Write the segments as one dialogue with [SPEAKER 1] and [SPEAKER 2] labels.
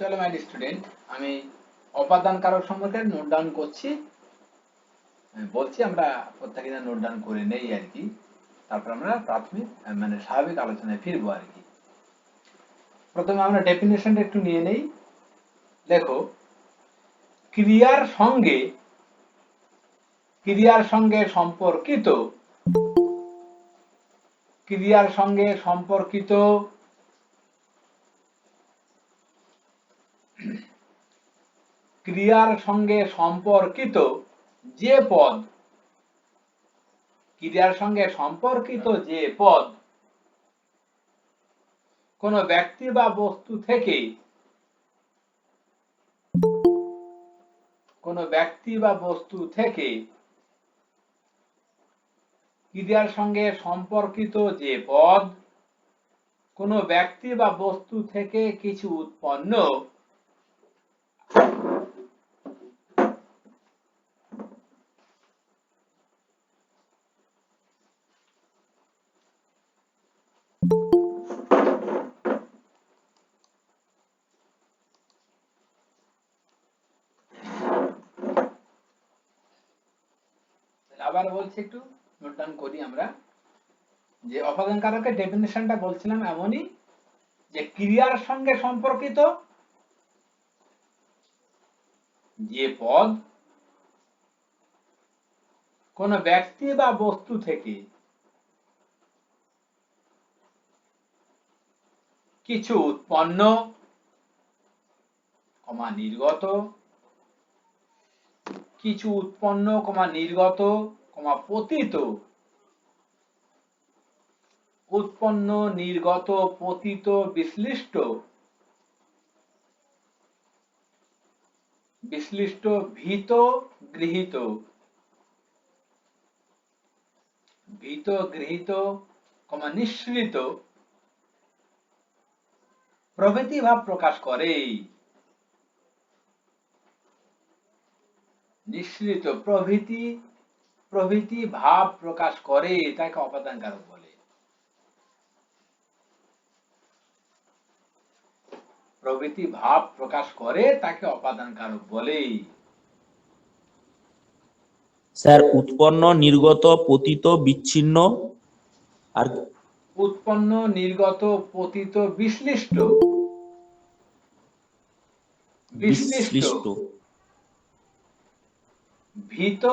[SPEAKER 1] চলো my student, আমি অপাদান কারক সম্পর্কে নোট ডাউন করছি, বলছি আমরা প্রত্যেকদিন নোট ডাউন করে নেই আর কি। তারপর আমরা প্রাথমিক মানে স্বাভাবিক আলোচনায় ফিরবো আর কি। প্রথমে আমরা ডেফিনেশনটা একটু নিয়ে নেই। দেখো, ক্রিয়ার সঙ্গে সম্পর্কিত যে পদ কোন ব্যক্তি বা বস্তু থেকে ক্রিয়ার সঙ্গে সম্পর্কিত যে পদ কোন ব্যক্তি বা বস্তু থেকে কিছু উৎপন্ন আবার বলছি, একটু নোট ডাউন করি আমরা। যে অপাদান কারকের ডেফিনেশনটা বলছিলাম এমনই যে ক্রিয়ার সঙ্গে সম্পর্কিত যে পদ কোন ব্যক্তি বা বস্তু থেকে কিছু উৎপন্ন, নির্গত, পতিত, উৎপন্ন, নির্গত, পতিত, বিশ্লিষ্ট, ভীত, গৃহীত, নিঃসৃত প্রভৃতি ভাব প্রকাশ করে। নিঃসৃত প্রভৃতি ভাব প্রকাশ করে তাকে অপাদান কারক বলে। প্রভৃতি ভাব প্রকাশ করে তাকে অপাদান কারক বলে।
[SPEAKER 2] স্যার, উৎপন্ন, নির্গত, পতিত, বিচ্ছিন্ন আর
[SPEAKER 1] উৎপন্ন, নির্গত, পতিত, বিশ্লিষ্ট, ভীত,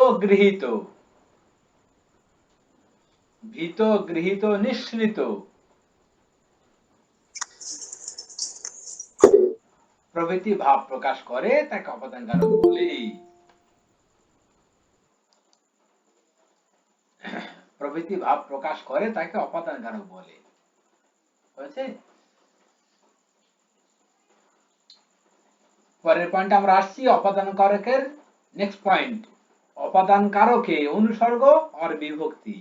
[SPEAKER 1] গৃহীত, নিঃসৃত প্রভৃতি ভাব প্রকাশ করে তাকে অপাদান কারক বলে। প্রভৃতি ভাব প্রকাশ করে তাকে অপাদান কারক বলে। হয়েছে? পরের পয়েন্টে আমরা আসছি অপাদান কারকের নেক্সট পয়েন্ট, অপাদান কারকে অনুসর্গ আর বিভক্তি।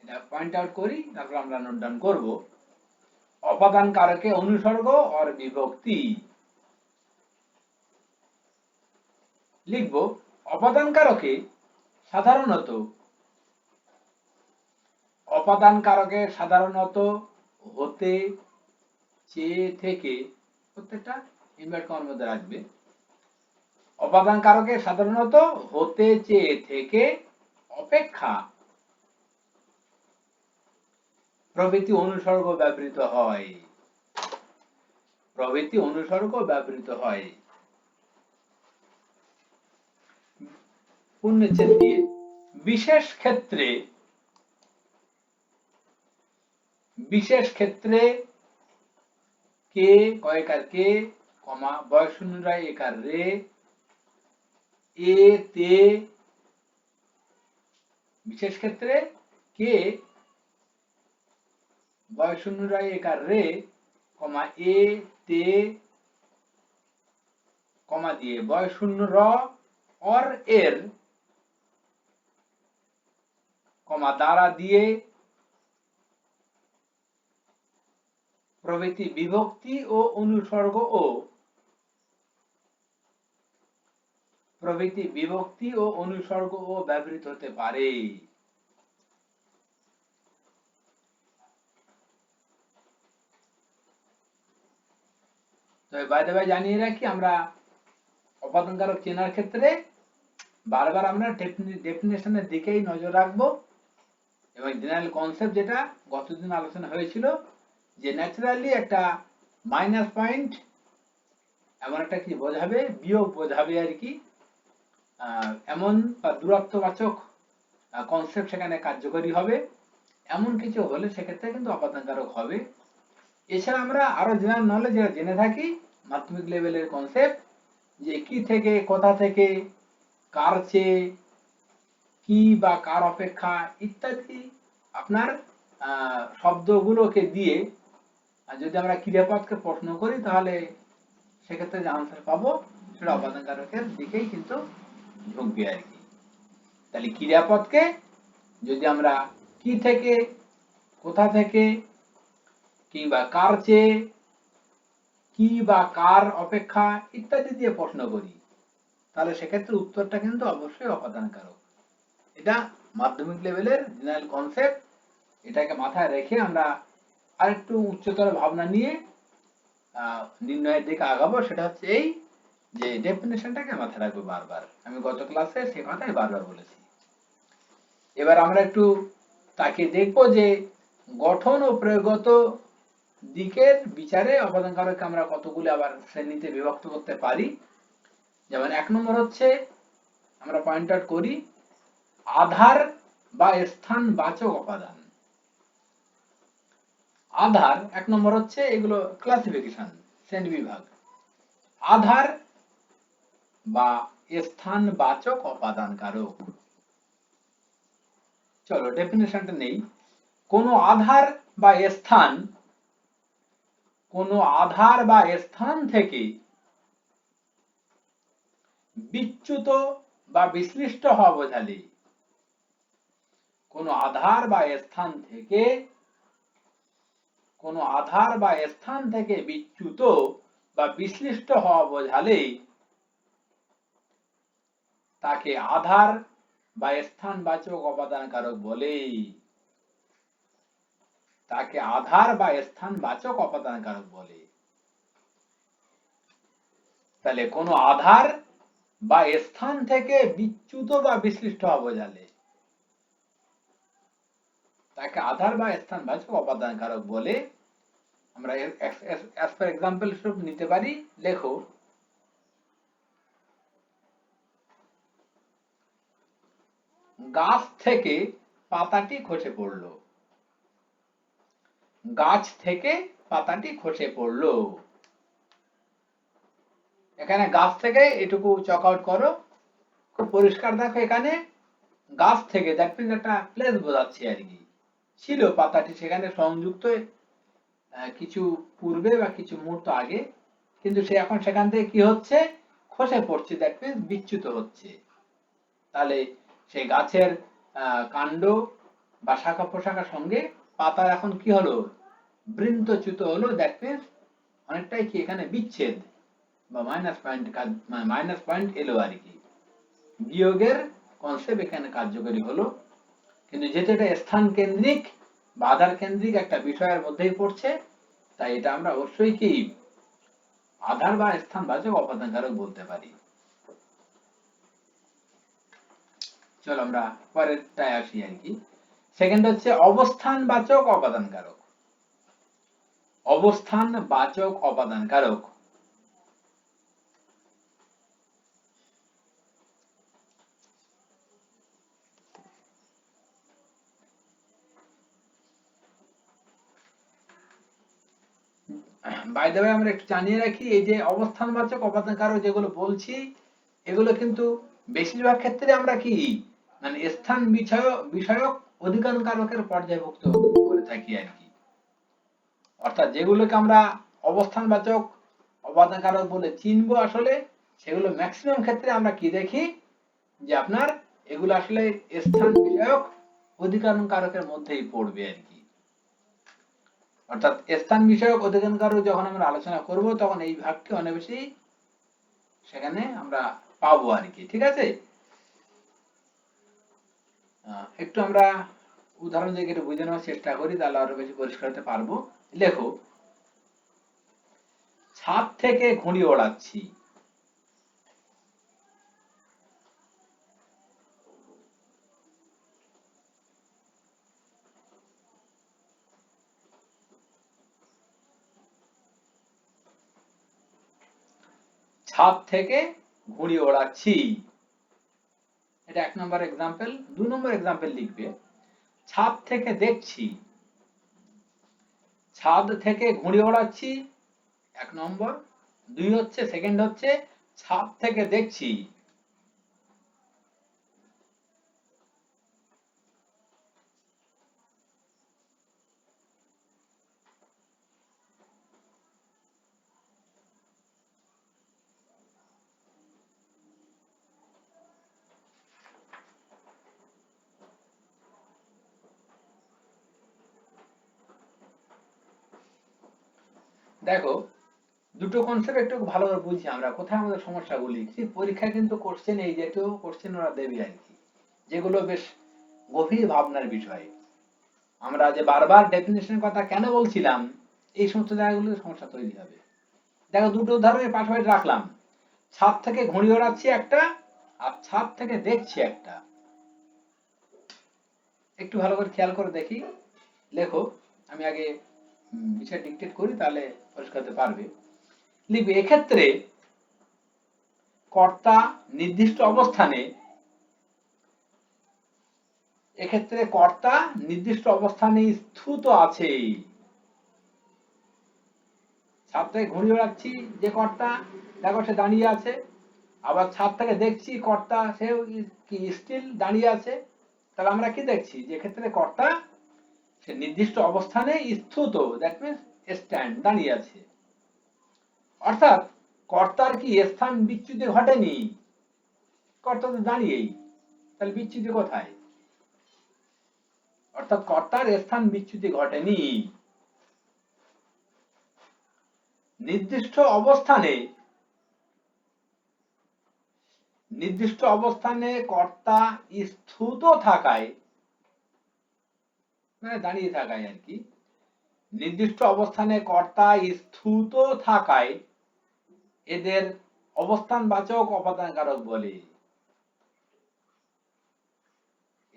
[SPEAKER 1] এটা পয়েন্ট আউট করি, তারপর আমরা নোট ডাউন করব। অপাদান কারকে অনুসর্গ আর বিভক্তি লিখব। অপাদান কারকে সাধারণত হতে, চেয়ে, থেকে, প্রত্যেকটা ইনভার্ট কমার মধ্যে রাখবে। অপাদান কারকে সাধারণত হতে, চেয়ে, থেকে, অপেক্ষা প্রভৃতি অনুসর্গ ব্যবহৃত হয়। পূর্ণচ্ছেদ দিয়ে বিশেষ ক্ষেত্রে কে, কয়কার কে, বয়শূন্যরায় একার রে, এ, তে, বিশেষ ক্ষেত্রে কে, বয়শূন্যরায় একার রে, এ, তে, দিয়ে বয়শূন্য র, অর এর, দ্বারা দিয়ে প্রভৃতি বিভক্তি ও অনুসর্গ ব্যবহৃত হতে পারে। তো বাই দ্য ওয়ে জানিয়ে রাখি, আমরা অপাদান কারক চেনার ক্ষেত্রে বারবার আমরা ডেফিনেশনের দিকেই নজর রাখবো, এবং জেনারেল কনসেপ্ট যেটা গতদিন আলোচনা হয়েছিল, যে ন্যাচারালি একটা মাইনাস পয়েন্ট এমন একটা কি বোঝাবে, বিয়োগ বোঝাবে আর কি, এমন বা দূরত্ববাচক কনসেপ্ট সেখানে কার্যকরী হবে, এমন কিছু হলে সেক্ষেত্রে কিন্তু অপাদান কারক হবে। এছাড়া আমরা আরো জেনারেল নলেজ যেটা জেনে থাকি মাধ্যমিক লেভেলের কনসেপ্ট, যে কি থেকে, কোথা থেকে, কার চেয়ে, কি বা কার অপেক্ষা ইত্যাদি আপনার শব্দগুলোকে দিয়ে যদি আমরা ক্রিয়াপদকে প্রশ্ন করি, তাহলে সেক্ষেত্রে যে আনসার পাবো সেটা অপাদান কারকের দিকেই কিন্তু ঝুঁকবে আর কি। তাহলে ক্রিয়াপদকে যদি আমরা কি থেকে, কোথা থেকে, কিংবা কার চেয়ে, কি বা কার অপেক্ষা ইত্যাদি দিয়ে প্রশ্ন করি, তাহলে সেক্ষেত্রে উত্তরটা কিন্তু অবশ্যই অপাদান কারক। এটা মাধ্যমিক লেভেলের জেনারেল কনসেপ্ট, এটাকে মাথায় রেখে আমরা আরেকটু উচ্চতর ভাবনা নিয়ে নির্ণয়ের দিকে আগাবো। সেটা হচ্ছে এই যে ডেফিনেশনটাকে মাথায় রাখবো বারবার, আমি গত ক্লাসে সে কথাই বারবার বলেছি। এবার আমরা একটু তাকে দেখবো যে গঠন ও প্রয়োগগত দিকের বিচারে অপাদান কারককে আমরা কতগুলো আবার শ্রেণীতে বিভক্ত করতে পারি। যেমন 1 নম্বর হচ্ছে, আমরা পয়েন্ট আউট করি, আধার বা স্থান বাচক অপাদান। আধার 1 নম্বর হচ্ছে, এগুলো ক্লাসিফিকেশন, শ্রেণী বিভাগ। আধার বা স্থান বাচক অপাদান কারক। চলো ডেফিনেশনটা নেই। কোন আধার বা স্থান, কোন আধার বা স্থান থেকে বিচ্যুত বা বিশ্লিষ্ট হওয়া বোঝালে, কোন আধার বা স্থান থেকে, কোন আধার বা স্থান থেকে বিচ্যুত বা বিশ্লিষ্ট হওয়া বোঝালে তাকে আধার বা স্থান বাচক অপাদান কারক বলে। তাকে আধার বা স্থান বাচক অপাদান কারক বলে। তাহলে কোন আধার বা স্থান থেকে বিচ্যুত বা বিশ্লিষ্ট হওয়া বোঝালে তাকে আধার বা স্থান বাচক অপাদান কারক বলে। আমরা as for example স্বরূপ নিতে পারি, লেখো, গাছ থেকে পাতাটি খসে পড়লো। গাছ থেকে পাতাটি খসে পড়লো। এখানে গাছ থেকে এটুকু চক আউট করো, খুব পরিষ্কার দেখো, এখানে গাছ থেকে দ্যাট মিন্স একটা প্লেস বোঝাচ্ছে আর কি, ছিল পাতাটি সেখানে সংযুক্ত কিছু পূর্বে বা কিছু মুহূর্ত আগে, কিন্তু সে এখন সেখান থেকে কি হচ্ছে, খসে পড়ছে, দ্যাট মিন্স বিচ্যুত হচ্ছে। তাহলে সেই গাছের কাণ্ড বা শাখা প্রশাখার সঙ্গে পাতা এখন কি হলো, বৃন্তচ্যুত হলো, দ্যাট মিন্স অনেকটাই কি এখানে বিচ্ছেদ বা মাইনাস পয়েন্ট এলো আর কি, বিয়োগের কনসেপ্ট এখানে কার্যকরী হলো। কিন্তু যেহেতু এটা স্থান কেন্দ্রিক বা আধার কেন্দ্রিক একটা বিষয়ের মধ্যেই পড়ছে, তাই এটা আমরা অবশ্যই কি আধার বা স্থান বাচক অপাদান কারক বলতে পারি। চলো আমরা পরেরটায় আসি আর কি। সেকেন্ড হচ্ছে অবস্থান বাচক অপাদান কারক। অবস্থান বাচক অপাদান কারক। বাই দ্য ওয়ে আমরা একটু জানিয়ে রাখি, এই যে অবস্থানবাচক অপাদান কারক যেগুলো বলছি, এগুলো কিন্তু বেশিরভাগ ক্ষেত্রে আমরা কি মানে স্থান বিষয়ক অধিকরণ কারকের পর্যায়ভুক্ত করে থাকি আর কি। অর্থাৎ যেগুলোকে আমরা অবস্থানবাচক অপাদান কারক বলে চিনবো, আসলে সেগুলো ম্যাক্সিমাম ক্ষেত্রে আমরা কি দেখি, যে আপনার এগুলো আসলে স্থান বিষয়ক অধিকরণ কারকের মধ্যেই পড়বে আর কি। অর্থাৎ স্থান বিষয়ক অধিকরণ কারক যখন আমরা আলোচনা করব, তখন এই ভাগটি অনেক বেশি সেখানে আমরা পাবো আর কি। ঠিক আছে, একটু আমরা উদাহরণ দিয়ে একটু বুঝে নেওয়ার চেষ্টা করি, তাহলে আরো বেশি পরিষ্কার হতে পারবো। লেখো, ছাদ থেকে ঘুড়ি ওড়াচ্ছি। ছাদ থেকে ঘুড়ি ওড়াচ্ছি, এটা 1 নম্বর এক্সাম্পল। 2 নম্বর এক্সাম্পল লিখবে ছাদ থেকে দেখছি। ছাদ থেকে ঘুড়ি ওড়াচ্ছি 1 নম্বর। 2 হচ্ছে, সেকেন্ড হচ্ছে ছাদ থেকে দেখছি। দেখো দুটো কনসেপ্ট একটু ভালো করে বুঝি আমরা, কোথায় আমাদের সমস্যাগুলি। ঠিক পরীক্ষায় কিন্তু কোশ্চেন এই জাতীয় কোশ্চেন ওরা দেবে আর কি, যেগুলো বেশ গভীর ভাবনার বিষয়। আমরা যে বারবার ডেফিনিশনের কথা কেন বলছিলাম, এই সমস্ত জায়গাগুলোতে সমস্যা তৈরি হবে। দেখো দুটো উদাহরণের পাশাপাশি রাখলাম, ছাদ থেকে ঘুড়ি ওড়াচ্ছি একটা, আর ছাদ থেকে দেখছি একটা। একটু ভালো করে খেয়াল করে দেখি, লেখো। আমি আগে বিষয় ডিকটেট করি, তাহলে পরিষ্কার হতে পারবে। লিখবে এক্ষেত্রে কর্তা নির্দিষ্ট অবস্থানে, এক্ষেত্রে কর্তা নির্দিষ্ট অবস্থানে স্থিত আছে। ছাদ থেকে ঘুড়ি ওড়াচ্ছি যে কর্তা, দেখো সে দাঁড়িয়ে আছে। আবার ছাদ থেকে দেখছি কর্তা, সেও কি স্টিল দাঁড়িয়ে আছে। তাহলে আমরা কি দেখছি, যে ক্ষেত্রে কর্তা সে নির্দিষ্ট অবস্থানে স্থিত, দ্যাট মিন্স স্ট্যান্ড, দাঁড়িয়ে আছে। অর্থাৎ কর্তার কি স্থান বিচ্যুতি ঘটেনি, কর্তা তো দাঁড়িয়েই, তাহলে বিচ্যুতি কোথায়? অর্থাৎ কর্তার স্থান বিচ্যুতি ঘটেনি। নির্দিষ্ট অবস্থানে, নির্দিষ্ট অবস্থানে কর্তা স্থিত থাকায়, মানে দাঁড়িয়ে থাকায় আর কি, নির্দিষ্ট অবস্থানে কর্তা স্থিত থাকায় এদের অবস্থানবাচক অপাদান কারক বলে।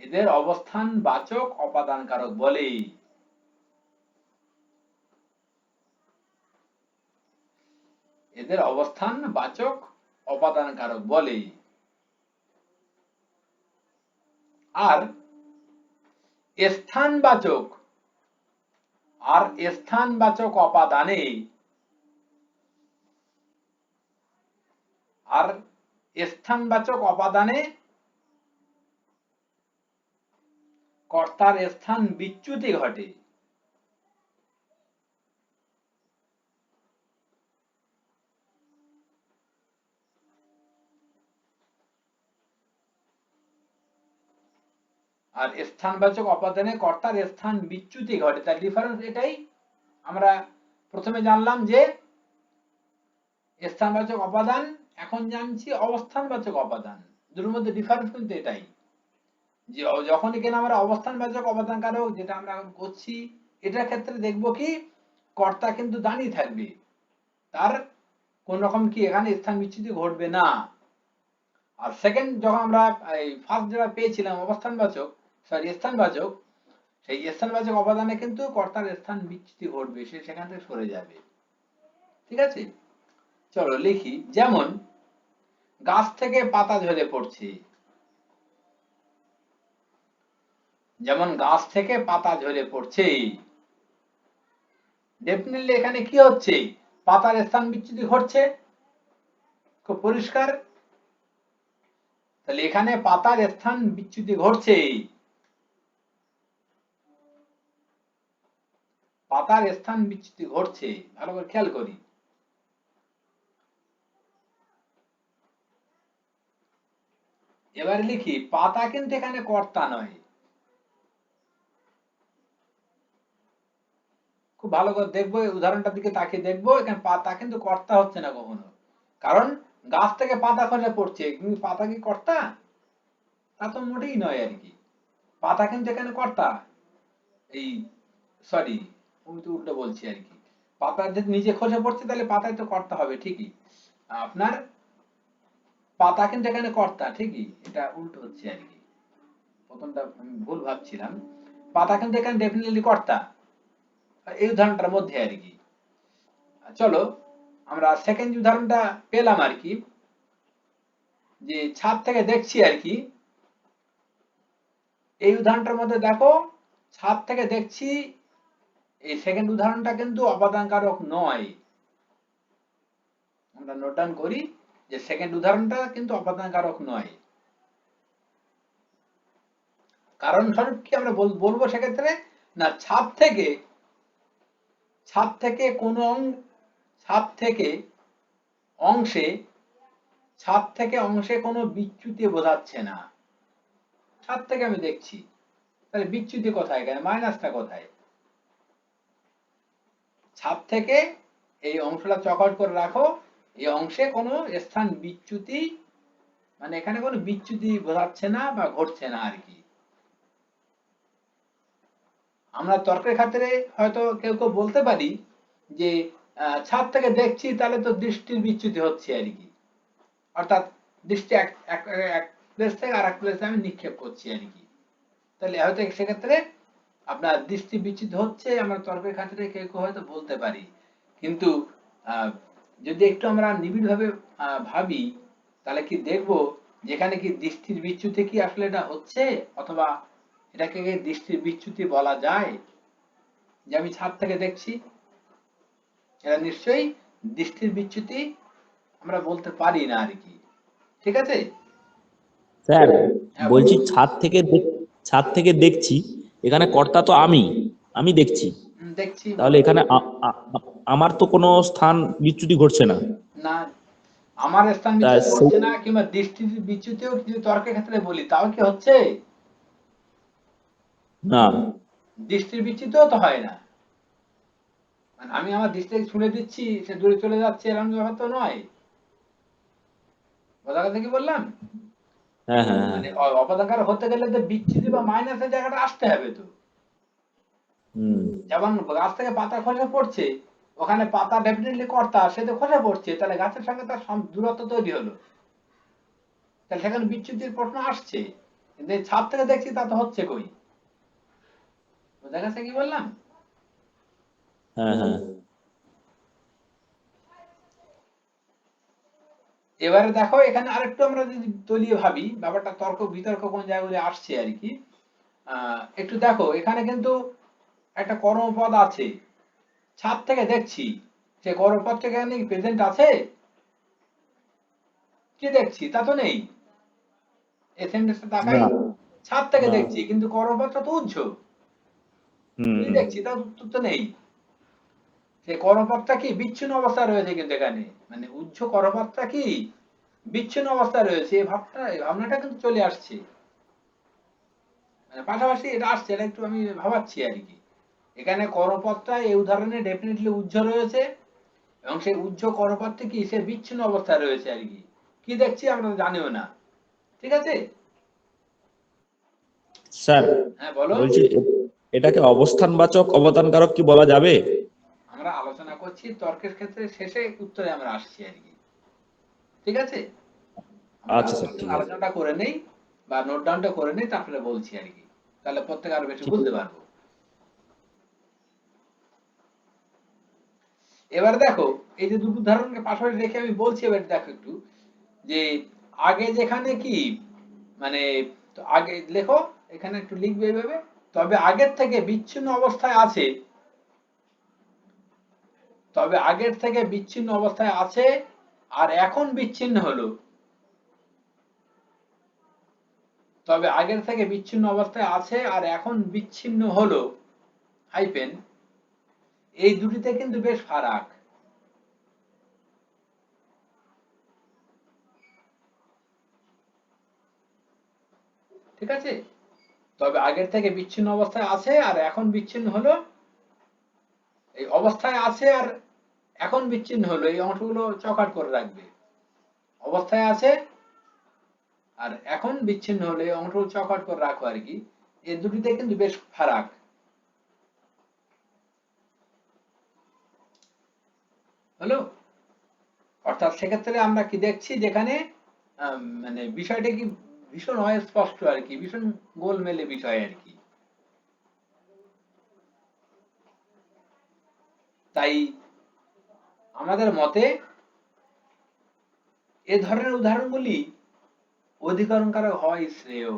[SPEAKER 1] এদের অবস্থানবাচক অপাদান কারক বলে। এদের অবস্থানবাচক অপাদান কারক বলে। আর স্থানবাচক, আর স্থানবাচক অপাদানে, আর স্থানবাচক অপাদানে কর্তার স্থান বিচ্যুতি ঘটে। আর স্থানবাচক অপাদানে কর্তার স্থান বিচ্যুতি ঘটে, তার ডিফারেন্স এটাই। আমরা প্রথমে জানলাম যে স্থানবাচক অপাদান, এখন জানছি অবস্থানবাচক অপাদান। দুটোর মধ্যে ডিফারেন্স কিন্তু এটাই, যে যখন এখানে আমরা অবস্থানবাচক অপাদান কারক যেটা আমরা এখন করছি, এটার ক্ষেত্রে দেখব কি কর্তা কিন্তু দাঁড়িয়ে থাকবে, তার কোন রকম কি এখানে স্থান বিচ্যুতি ঘটবে না। আর সেকেন্ড যখন আমরা এই ফার্স্ট যেটা পেয়েছিলাম অবস্থানবাচক, সরি স্থানবাচক, সেই স্থানবাচক অপাদানে কিন্তু কর্তার স্থান বিচ্যুতি ঘটবে, সে সেখান থেকে সরে যাবে। ঠিক আছে, চলো লিখি। যেমন গাছ থেকে পাতা ঝরে পড়ছে, যেমন গাছ থেকে পাতা ঝরে পড়ছে। ডেফিনেটলি এখানে কি হচ্ছে, পাতার স্থান বিচ্যুতি ঘটছে, খুব পরিষ্কার। তাহলে এখানে পাতার স্থান বিচ্যুতি ঘটছে, পাতার স্থান বিচ্যুতি ঘটছে, ভালো করে খেয়াল করি। এবার লিখি পাতা কিন্তু এখানে কর্তা নয়। খুব ভালো করে দেখবো, এই উদাহরণটার দিকে তাকিয়ে দেখবো, এখানে পাতা কিন্তু কর্তা হচ্ছে না কখনো, কারণ গাছ থেকে পাতা খসে পড়ছে, কিন্তু পাতা কি কর্তা? তা তো মোটেই নয় আর কি। পাতা কিন্তু এখানে কর্তা, এই সরি আমি তো উল্টো বলছি আর কি। পাতা যদি নিজে খসে পড়ছে তাহলে পাতায় তো কর্তা হবে ঠিকই। আপনার পাতা কিন্তু এখানে কর্তা ঠিকই, এটা উল্টো হচ্ছে আর কি, প্রথমটা আমি ভুল ভাবছিলাম। পাতা কিন্তু এখানে ডেফিনেটলি কর্তা এই উদাহরণটার মধ্যে আর কি। চলো আমরা সেকেন্ড উদাহরণটা পেলাম আর কি, যে ছাদ থেকে দেখছি আর কি। এই উদাহরণটার মধ্যে দেখো ছাদ থেকে দেখছি, এই সেকেন্ড উদাহরণটা কিন্তু অবাদানকারক নয়। আমরা নোট ডাউন করি যে সেকেন্ড উদাহরণটা কিন্তু অবাদানকারক নয়। কারণ স্বরূপ কি আমরা বলবো সেক্ষেত্রে, না ছাদ থেকে কোন অংশে ছাদ থেকে অংশে কোনো বিচ্যুতি বোঝাচ্ছে না। ছাদ থেকে আমি দেখছি, তাহলে বিচ্যুতি কোথায়, এখানে মাইনাসটা কোথায়? ছাদ থেকে এই অংশটা চকআউট করে রাখো, এই অংশে কোনো স্থান বিচ্যুতি, মানে এখানে কোনো বিচ্যুতি বোঝাচ্ছে না বা ঘটছে না আর কি। আমরা তর্কের খাতিরে হয়তো কেউ কেউ বলতে পারি যে ছাদ থেকে দেখছি তাহলে তো দৃষ্টির বিচ্যুতি হচ্ছে আর কি, অর্থাৎ দৃষ্টি এক প্লেস থেকে আর এক প্লেসে আমি নিক্ষেপ করছি আর কি। তাহলে হয়তো সেক্ষেত্রে আপনার দৃষ্টি বিচ্যুতি হচ্ছে, আমরা তর্কের খাতিরে কেউ কেউ হয়তো বলতে পারি। কিন্তু যদি একটু আমরা নিবিড়ভাবে ভাবি, তাহলে কি দেখব যেখানে কি দৃষ্টির বিচ্যুতি কি আসলে এটা হচ্ছে, অথবা এটাকে দৃষ্টির বিচ্যুতি বলা যায়? যে আমি ছাদ থেকে দেখছি, এটা নিশ্চয়ই দৃষ্টির বিচ্যুতি আমরা বলতে পারি না আর কি। ঠিক আছে?
[SPEAKER 2] স্যার
[SPEAKER 1] হ্যাঁ বলো।
[SPEAKER 2] বলছি ছাদ থেকে দেখছি, এখানে কর্তা তো আমি দেখছি,
[SPEAKER 1] দেখছি
[SPEAKER 2] তাহলে এখানে আমার তো কোনো স্থান বিচ্যুতি ঘটছে না।
[SPEAKER 1] না, আমার স্থান
[SPEAKER 2] তা
[SPEAKER 1] বিচ্যুতি হচ্ছে না, কিংবা দৃষ্টির বিচ্যুতিও যদি তর্কের ক্ষেত্রে বলি তাও কি হচ্ছে?
[SPEAKER 2] না।
[SPEAKER 1] দৃষ্টির বিচ্যুতিও তো হয় না। মানে আমি আমার দৃষ্টিকে ছুড়ে দিচ্ছি, সে দূরে চলে যাচ্ছে, এরকম ব্যাপার তো নয়। বোঝা কথা কি বললাম?
[SPEAKER 2] হ্যাঁ হ্যাঁ হ্যাঁ।
[SPEAKER 1] মানে অপদাকার হতে গেলে তো বিচ্যুতি বা মাইনাসের জায়গাটা আসতে হবে তো।
[SPEAKER 2] হুম।
[SPEAKER 1] যেমন গাছ থেকে পাতা খসে পড়ছে, ওখানে পাতা ডেফিনেটলি কর্তা, সে তো খসে পড়ছে, তাহলে গাছের সঙ্গে তার দূরত্ব তৈরি হলো, তাহলে সেখানে বিচ্যুতির প্রশ্ন আসছে। কিন্তু এই ছাদ থেকে দেখছি তা তো হচ্ছে কই। বোঝা গেছে কি বললাম?
[SPEAKER 2] হ্যাঁ হ্যাঁ।
[SPEAKER 1] এবারে দেখো এখানে আরেকটু আমরা যদি তলিয়ে ভাবি, ব্যাপারটা তর্ক বিতর্ক কোন জায়গায় আসছে আর কি। একটু দেখো এখানে কিন্তু একটা কর্মপদ আছে, ছাদ থেকে দেখছি, সে কর্মপদটা এখানে প্রেজেন্ট আছে? কি দেখছি তা তো নেই। এই সেন্টেন্সটা তাকাই,
[SPEAKER 2] না
[SPEAKER 1] ছাদ থেকে
[SPEAKER 2] না।
[SPEAKER 1] দেখছি কিন্তু কর্মপদটা তো উজ্জ্ব,
[SPEAKER 2] হুম
[SPEAKER 1] কি দেখছি তা উত্তর তো নেই। সে কর্মপদটা কি বিচ্ছিন্ন অবস্থায় রয়েছে কিন্তু এখানে, মানে উজ্জ্ব কর্মপদটা কি বিচ্ছিন্ন অবস্থায় রয়েছে, এই ভাবনাটা কিন্তু চলে আসছে। মানে পাশাপাশি এটা আসছে, এটা একটু আমি ভাবাচ্ছি আর কি। এখানে কর্মপদটা এই উদাহরণে ডেফিনেটলি উজ্জ্ব রয়েছে, এবং সেই উজ্জ্ব কর্মপদটি কি সে বিচ্ছিন্ন অবস্থায় রয়েছে আর কি। কি দেখছি আমরা তো জানিও না। ঠিক আছে?
[SPEAKER 2] স্যার
[SPEAKER 1] হ্যাঁ বলো।
[SPEAKER 2] বলছি এটাকে অবস্থানবাচক অবদানকারক কি বলা যাবে?
[SPEAKER 1] আমরা আলোচনা করছি তর্কের ক্ষেত্রে, শেষে উত্তরে আমরা আসছি আর কি। ঠিক আছে? আমরা
[SPEAKER 2] আচ্ছা স্যার, ঠিক আছে।
[SPEAKER 1] আলোচনাটা করে নেই বা নোট ডাউনটা করে নেই, তারপরে বলছি আর কি, তাহলে প্রত্যেক আরো বেশি
[SPEAKER 2] ঠিক।
[SPEAKER 1] বুঝতে পারবো। এবারে দেখো এই যে দুটো উদাহরণকে পাশাপাশি রেখে আমি বলছি, এবার দেখো একটু যে আগে যেখানে কি, মানে আগে লেখো, এখানে একটু লিখবে এইভাবে, তবে আগের থেকে বিচ্ছিন্ন অবস্থায় আছে, তবে আগের থেকে বিচ্ছিন্ন অবস্থায় আছে আর এখন বিচ্ছিন্ন হলো, তবে আগের থেকে বিচ্ছিন্ন অবস্থায় আছে আর এখন বিচ্ছিন্ন হলো, হাইপেন, এই দুটিতে কিন্তু বেশ ফারাক। ঠিক আছে? তবে আগের থেকে বিচ্ছিন্ন অবস্থায় আছে আর এখন বিচ্ছিন্ন হলো, এই অবস্থায় আছে আর এখন বিচ্ছিন্ন হলো, এই অংশগুলো চকাট করে রাখবে। অবস্থায় আছে আর এখন বিচ্ছিন্ন হলো, এই অংশগুলো চকাট করে রাখো আর কি। এই দুটিতে কিন্তু বেশ ফারাক। হলো। অর্থাৎ সেক্ষেত্রে আমরা কি দেখছি, যেখানে মানে বিষয়টা কি ভীষণ অস্পষ্ট আর কি, ভীষণ গোলমেলে বিষয় আর কি। তাই আমাদের মতে এ ধরনের উদাহরণগুলি অধিকরণকারক হওয়াই শ্রেয়।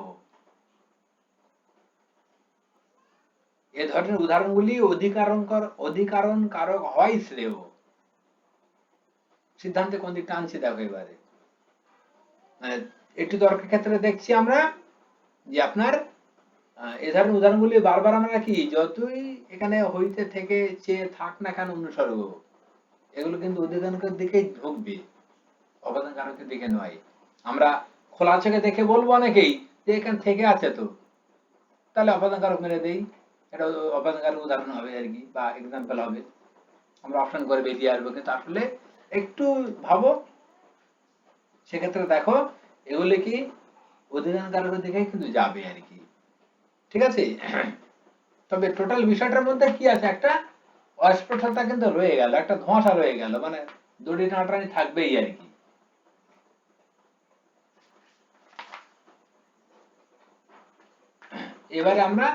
[SPEAKER 1] এ ধরনের উদাহরণগুলি অধিকরণকারক হওয়াই শ্রেয়। সিদ্ধান্তে কোন দিকটা আনছি দেখো এবারে। মানে একটু তর্কের ক্ষেত্রে দেখছি আমরা যে আপনার এ ধরনের উদাহরণগুলি বারবার আমরা কি, যতই এখানে হইতে থেকে চেয়ে থাক না কেন অনুসর্গ, এগুলো কিন্তু অধিকরণের দিকেই ঢুকবে, অবদান কারকের দিকে নয়। আমরা খোলা চোখে দেখে বলবো অনেকেই যে এখানে থেকে আছে তো, তাহলে অবদান কারক মেরে দেই, এটা অবদান কারক উদাহরণ হবে আর কি, বা এক্সাম্পল হবে, আমরা অপশন করে বেরিয়ে আসবো। কিন্তু আসলে একটু ভাবো, সেক্ষেত্রে দেখো এগুলি কি অধিকরণ কারকের দিকে কিন্তু যাবে আর কি। ঠিক আছে। তবে টোটাল বিষয়টার মধ্যে কি আছে, একটা অস্পষ্টতা কিন্তু রয়ে গেল, একটা ধোঁয়াশা রয়ে গেল, মানে দড়ি টানাটানি থাকবেই আর কি। এবারে আমরা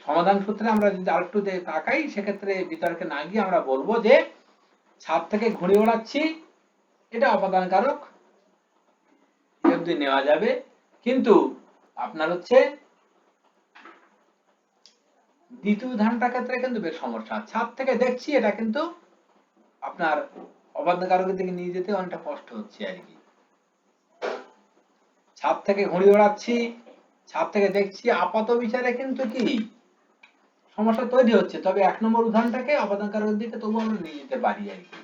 [SPEAKER 1] সমাধান সূত্রে আমরা যদি আরেকটু তাকাই, সেক্ষেত্রে বিতর্কে না গিয়ে আমরা বলবো যে ছাদ থেকে ঘুড়ি ওড়াচ্ছি, এটা অপাদান কারক অবধি নেওয়া যাবে। কিন্তু আপনার হচ্ছে দ্বিতীয় উদাহরণটার ক্ষেত্রে কিন্তু বেশ সমস্যা। ছাদ থেকে দেখছি, এটা কিন্তু আপনার অপাদান কারকের দিকে নিয়ে যেতে অনেকটা কষ্ট হচ্ছে আর কি। ছাদ থেকে ঘুড়ি ওড়াচ্ছি, ছাদ থেকে দেখছি, আপাত বিচারে কিন্তু কি সমস্যা তৈরি হচ্ছে। তবে 1 নম্বর উদাহরণটাকে অপাদান কারকের দিকে তবু আমরা নিয়ে যেতে পারি আর কি।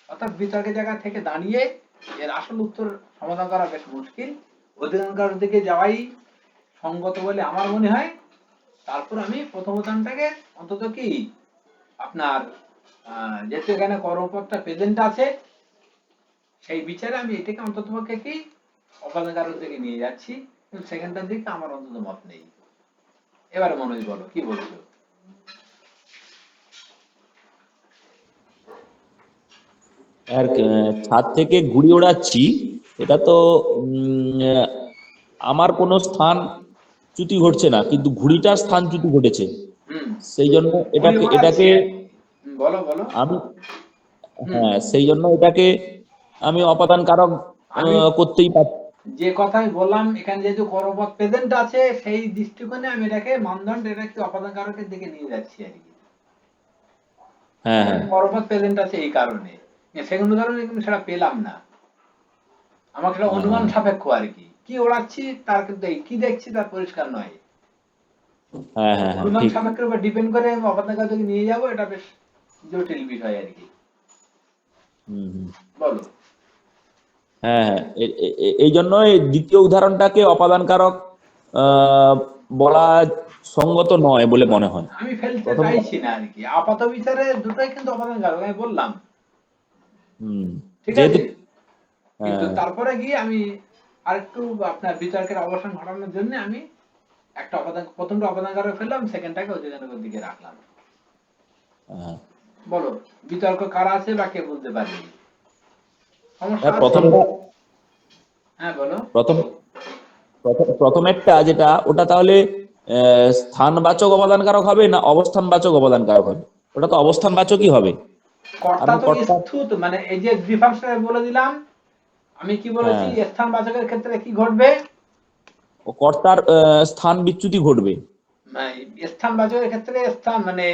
[SPEAKER 1] অর্থাৎ বিতর্কের জায়গা থেকে দাঁড়িয়ে এর আসল উত্তর সমাধান করা বেশ মুশকিল, অধিকরণ কারকের দিকে যাওয়াই সঙ্গত বলে আমার মনে হয়। তারপর আমি প্রথম উদাহরণটাকে অন্তত কি আপনার যেহেতু এখানে কর্মপদটা প্রেজেন্ট আছে, সেই বিচারে আমি এটাকে অন্তত পক্ষে কি অপাদান কারক দিকে নিয়ে যাচ্ছি, কিন্তু সেকেন্ডটার দিকে আমার অন্তত মত নেই। এবারে মনোজ বলো, কি বলছো?
[SPEAKER 2] আর ছাদ থেকে ঘুড়ি ওড়াচ্ছি, এটা তো আমার কোনো স্থান চ্যুতি ঘটছে না, কিন্তু ঘুড়িটার স্থান চ্যুতি ঘটেছে।
[SPEAKER 1] হুম,
[SPEAKER 2] সেই জন্য
[SPEAKER 1] ঘুড়ি
[SPEAKER 2] এটাকে
[SPEAKER 1] ওড়াচ্ছি
[SPEAKER 2] এটাকে
[SPEAKER 1] আর কি। বলো বলো।
[SPEAKER 2] আমি,
[SPEAKER 1] হুম,
[SPEAKER 2] হ্যাঁ, সেই জন্য এটাকে আমি অপাদান কারক
[SPEAKER 1] আমি
[SPEAKER 2] করতেই পারি।
[SPEAKER 1] যে কথাই বললাম, এখানে যেহেতু কর্মপদ প্রেজেন্ট আছে, সেই দৃষ্টিকোণে আমি এটাকে মানদণ্ড, এটা একটু অপাদান কারকের দিকে নিয়ে যাচ্ছি আর কি।
[SPEAKER 2] হ্যাঁ, হ্যাঁ,
[SPEAKER 1] কর্মপদ প্রেজেন্ট আছে এই কারণে। সেকেন্ড উদাহরণে কিন্তু সেটা পেলাম না, আমার সেটা
[SPEAKER 2] হ্যাঁ,
[SPEAKER 1] অনুমান
[SPEAKER 2] হ্যাঁ,
[SPEAKER 1] সাপেক্ষ আর কি। কি ওড়াচ্ছি তার কিন্তু কি দেখছি তার পরিষ্কার নয়,
[SPEAKER 2] হ্যাঁ, হ্যাঁ, হ্যাঁ,
[SPEAKER 1] অনুমান
[SPEAKER 2] ঠিক।
[SPEAKER 1] সাপেক্ষের উপর ডিপেন্ড করে আমি অপাদান কারকে নিয়ে যাবো, এটা বেশ জটিল বিষয় আর কি।
[SPEAKER 2] হুম, হুম।
[SPEAKER 1] বলো।
[SPEAKER 2] হ্যাঁ, হ্যাঁ, এই জন্য এই দ্বিতীয় উদাহরণটাকে অপাদান কারক আহ, বলা সঙ্গত নয় বলে মনে হয়।
[SPEAKER 1] আমি ফেলতে
[SPEAKER 2] প্রথম,
[SPEAKER 1] চাইছি না আর কি, আপাত বিচারে দুটোই কিন্তু অপাদান কারক আমি বললাম,
[SPEAKER 2] হুম,
[SPEAKER 1] ঠিক
[SPEAKER 2] যেহেতু,
[SPEAKER 1] আছে। কিন্তু
[SPEAKER 2] হ্যাঁ,
[SPEAKER 1] তারপরে গিয়ে আমি আরেকটু আপনার বিতর্কের অবসান ঘটানোর জন্য আমি একটা অপাদান, প্রথমটা অপাদান কারক ফেললাম, সেকেন্ডটাকে অধিকরণের দিকে রাখলাম।
[SPEAKER 2] হ্যাঁ,
[SPEAKER 1] বলো, বিতর্ক কারা আছে বা কে বলতে পারি, সমস্যা
[SPEAKER 2] হ্যাঁ,
[SPEAKER 1] আছে?
[SPEAKER 2] প্রথমটা,
[SPEAKER 1] হ্যাঁ বলো।
[SPEAKER 2] প্রথম প্রথমেরটা যেটা, ওটা তাহলে স্থানবাচক অবদান কারক হবে না অবস্থানবাচক অবদান কারক হবে? ওটা তো অবস্থানবাচকই হবে,
[SPEAKER 1] কর্তা
[SPEAKER 2] কারণ
[SPEAKER 1] তো
[SPEAKER 2] কর্তা,
[SPEAKER 1] স্থূত, মানে এই যে ডিফাংশনে বলে দিলাম, আমি কি বলেছি,
[SPEAKER 2] হ্যাঁ,
[SPEAKER 1] স্থানবাচকের ক্ষেত্রে কি ঘটবে,
[SPEAKER 2] ও কর্তার স্থান বিচ্যুতি ঘটবে।
[SPEAKER 1] মানে স্থানবাচকের ক্ষেত্রে স্থান মানে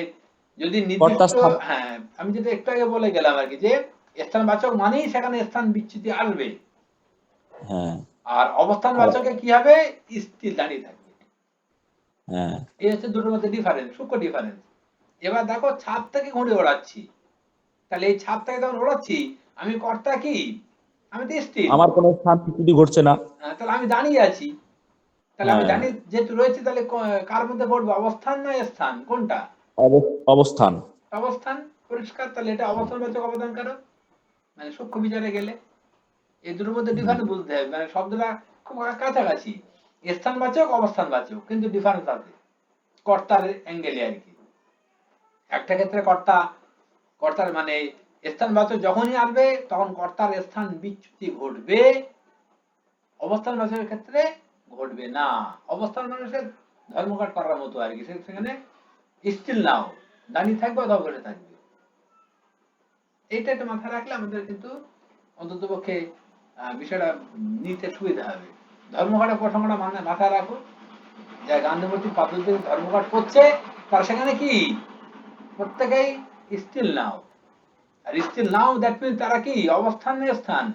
[SPEAKER 1] যদি
[SPEAKER 2] কর্তার
[SPEAKER 1] নির্দিষ্ট,
[SPEAKER 2] স্থান,
[SPEAKER 1] হ্যাঁ আমি যেটা একটু আগে বলে গেলাম আর কি, যে স্থানবাচক মানেই সেখানে স্থান বিচ্যুতি আসবে।
[SPEAKER 2] হ্যাঁ,
[SPEAKER 1] আর অবস্থান
[SPEAKER 2] আর,
[SPEAKER 1] বাচকে কি হবে, স্থির দাঁড়িয়ে থাকবে।
[SPEAKER 2] হ্যাঁ,
[SPEAKER 1] এই হচ্ছে দুটোর মধ্যে ডিফারেন্স, সূক্ষ্ম ডিফারেন্স। এবার দেখো ছাদ থেকে ঘুরে ওড়াচ্ছি, তাহলে এই ছাদ থেকে যখন ওড়াচ্ছি, আমি কর্তা কি, আমি তো স্থির,
[SPEAKER 2] আমার কোনো স্থান বিচ্যুতি ঘটছে না।
[SPEAKER 1] তাহলে আমি দাঁড়িয়ে আছি। তাহলে আমি
[SPEAKER 2] হ্যাঁ,
[SPEAKER 1] দাঁড়িয়ে যেহেতু রয়েছে, তাহলে কার মধ্যে পড়বো, অবস্থান না স্থান, কোনটা?
[SPEAKER 2] অবস্থান।
[SPEAKER 1] অবস্থান, পরিষ্কার। তাহলে এটা অবস্থান বাচক অবদান কারক, মানে সূক্ষ্ম বিচারে গেলে এই দুটোর মধ্যে
[SPEAKER 2] হুম,
[SPEAKER 1] ডিফারেন্স বুঝতে হবে, মানে শব্দটা খুব কাছাকাছি, স্থানবাচক অবস্থানবাচক, কিন্তু ডিফারেন্স আছে কর্তার অ্যাঙ্গেলে আর কি। একটা ক্ষেত্রে কর্তা কর্তার মানে স্থানবাচক যখনই আসবে তখন কর্তার স্থান বিচ্যুতি ঘটবে, অবস্থানবাচকের ক্ষেত্রে ঘটবে না। অবস্থান মানুষের ধর্মঘট করার মতো আর কি, সেখানে স্টিল নাও দাঁড়িয়ে থাকবে অথবা বসে থাকবে। এইটা একটা মাথায় রাখলে আমাদের কিন্তু অন্তত পক্ষে বিষয়টা নিতে সুবিধা হবে। ধর্মঘটের প্রসঙ্গটা মাথায় রাখো, যে গান্ধীমূর্তি পদ্ধতি ধর্মঘট করছে তার সেখানে কি প্রত্যেকেই স্টিল নাও। আর স্টিল নাও দ্যাট মিন তারা কি অবস্থান স্থান,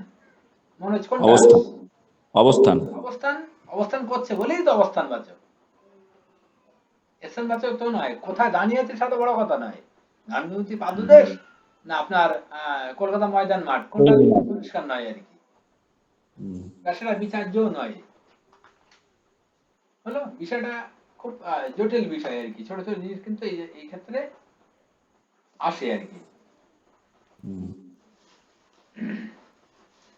[SPEAKER 1] মনে হচ্ছে কোনটা
[SPEAKER 2] অবস্থান অবস্থান
[SPEAKER 1] অবস্থান, অবস্থান করছে বলেই তো অবস্থান বাচক, স্থান বাচক তো নয়। কোথায় দাঁড়িয়ে আছে সেটা বড় কথা নয়। গান্ধীমূর্তি পাদদেশ না আপনার কলকাতা ময়দান মাঠ, কোনটা পরিষ্কার নয় আর কি, সেটা বিচার্য নয়। হলো বিষয়টা খুব জটিল বিষয় আর কি, ছোট ছোট জিনিস কিন্তু এই ক্ষেত্রে আসে আর কি।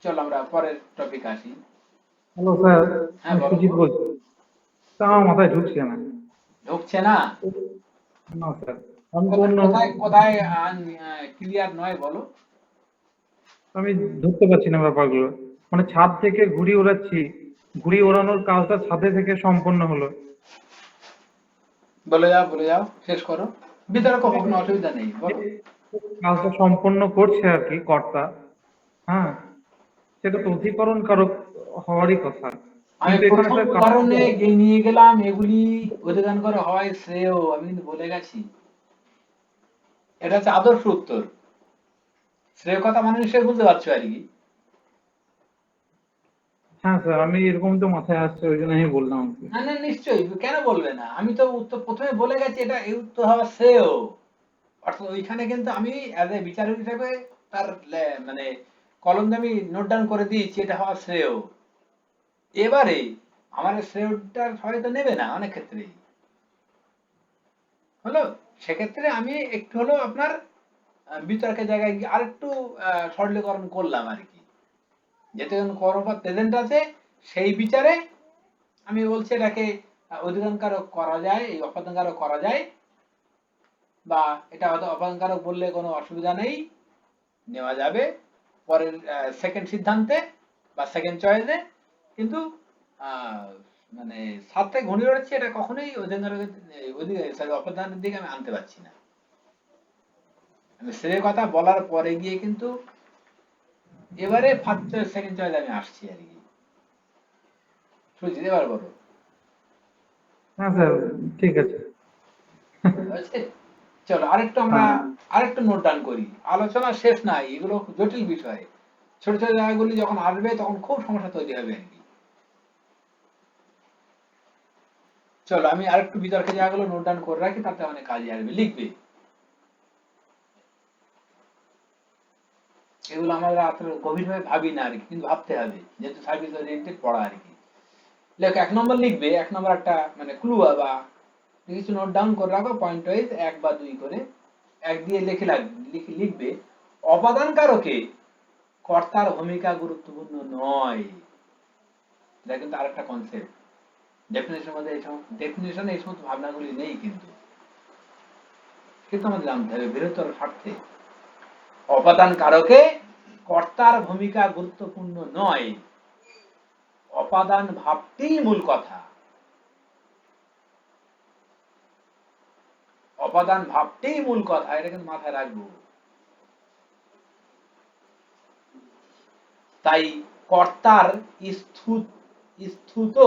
[SPEAKER 1] চলো আমরা পরের টপিক আসি।
[SPEAKER 3] হ্যালো স্যার,
[SPEAKER 1] হ্যাঁ
[SPEAKER 3] আমি
[SPEAKER 1] বলো।
[SPEAKER 3] সুজিত বলছি। তা আমার মাথায় ঢুকছে না।
[SPEAKER 1] ঢুকছে না?
[SPEAKER 3] না স্যার, আমি তো
[SPEAKER 1] কোথায়
[SPEAKER 3] অন্য,
[SPEAKER 1] কোথায় কোথায় ক্লিয়ার নয় বলো।
[SPEAKER 3] আমি ধরতে পারছি না ব্যাপারগুলো। মানে ছাদ থেকে ঘুড়ি ওড়াচ্ছি, ঘুড়ি ওড়ানোর কাজটা ছাদে থেকে সম্পন্ন হলো।
[SPEAKER 1] বলে যাও বলে যাও, শেষ করো, বিতর্ক হোক না, অসুবিধা নেই, বলো।
[SPEAKER 3] কাজটা সম্পন্ন করছে আর কি কর্তা, হ্যাঁ, সেটা তো অধিকরণ কারক হওয়ারই কথা।
[SPEAKER 1] আমি
[SPEAKER 3] কিন্তু এখানে
[SPEAKER 1] প্রথম
[SPEAKER 3] স্যার
[SPEAKER 1] উদাহরণে নিয়ে গেলাম এগুলি অধিকার করে হয় শ্রেয়, আমি কিন্তু বলে গেছি এটা হচ্ছে আদর্শ উত্তর। শ্রেয় কথা মানে নিশ্চয়ই বুঝতে পারছো আর কি।
[SPEAKER 3] হ্যাঁ স্যার, আমি এরকম তো মাথায় আসছে, ওই জন্য আমি বললাম আর কি।
[SPEAKER 1] না না নিশ্চয়ই, কেন বলবে না, আমি তো উত্তর প্রথমে বলে গেছি এটা এই উত্তর হওয়া শ্রেয়। অর্থাৎ ওইখানে কিন্তু আমি অ্যাজ এ বিচারক হিসেবে তার মানে কলম আমি নোট ডাউন করে দিয়েছি এটা হওয়া শ্রেয়। এবারে আমার শ্রেয়টা হয়তো নেবে না অনেক ক্ষেত্রেই, হলো সেক্ষেত্রে আমি একটু হলো আপনার বিতর্কের জায়গায় গিয়ে আরেকটু সরলীকরণ করলাম আর কি, যেহেতু কর্মপদ প্রেজেন্ট আছে সেই বিচারে আমি বলছি এটাকে অধিকারক করা যায়, এই অপদানকারক করা যায়, বা এটা হয়তো অপদানকারক বললে কোনো অসুবিধা নেই, নেওয়া যাবে পরের সেকেন্ড সিদ্ধান্তে বা সেকেন্ড চয়েসে। কিন্তু মানে সাতটায় ঘুরে বেড়াচ্ছে এটা কখনোই অপদানের দিকে আমি আনতে পারছি না। আমি শ্রেয় কথা বলার পরে গিয়ে কিন্তু এবারে ফার্স্ট চয়েস সেকেন্ড চয়েস আমি আসছি আর কি। সুজিত এবার বলো।
[SPEAKER 3] হ্যাঁ স্যার, ঠিক আছে।
[SPEAKER 1] হয়েছে? চলো আরেকটু আমরা
[SPEAKER 3] হ্যাঁ
[SPEAKER 1] আরেকটু নোট ডাউন করি, আলোচনা শেষ নাই, এগুলো জটিল বিষয়। ছোট ছোট জায়গাগুলি যখন আসবে তখন খুব সমস্যা তৈরি হবে আর কি। চলো আমি আরেকটু বিতর্কের জায়গাগুলো নোট ডাউন করে রাখি, তাতে অনেক কাজে আসবে, লিখবে এগুলো আমরা আসলে গভীরভাবে ভাবি না আর কি, কিন্তু ভাবতে হবে যেহেতু সার্ভিস ওরিয়েন্টেড পড়া আর কি। লেখো 1 নম্বর লিখবে, 1 নম্বর একটা মানে ক্লু বা কিছু নোট ডাউন করে রাখো পয়েন্ট ওয়াইজ 1 বা 2 করে, 1 দিয়ে লিখবে অপাদান কারকে কর্তার ভূমিকা গুরুত্বপূর্ণ নয়। এটা কিন্তু আরেকটা কনসেপ্ট, ডেফিনেশনের মধ্যে ডেফিনেশনে এই সমস্ত ভাবনাগুলি নেই, কিন্তু কিন্তু আমাদের জানতে হবে বৃহত্তর স্বার্থে অপাদান কারকে কর্তার ভূমিকা গুরুত্বপূর্ণ নয়, অপাদান ভাবতেই মূল কথা, অপাদান ভাবতেই মূল কথা, এটা কিন্তু মাথায় রাখবো। তাই কর্তার স্থূত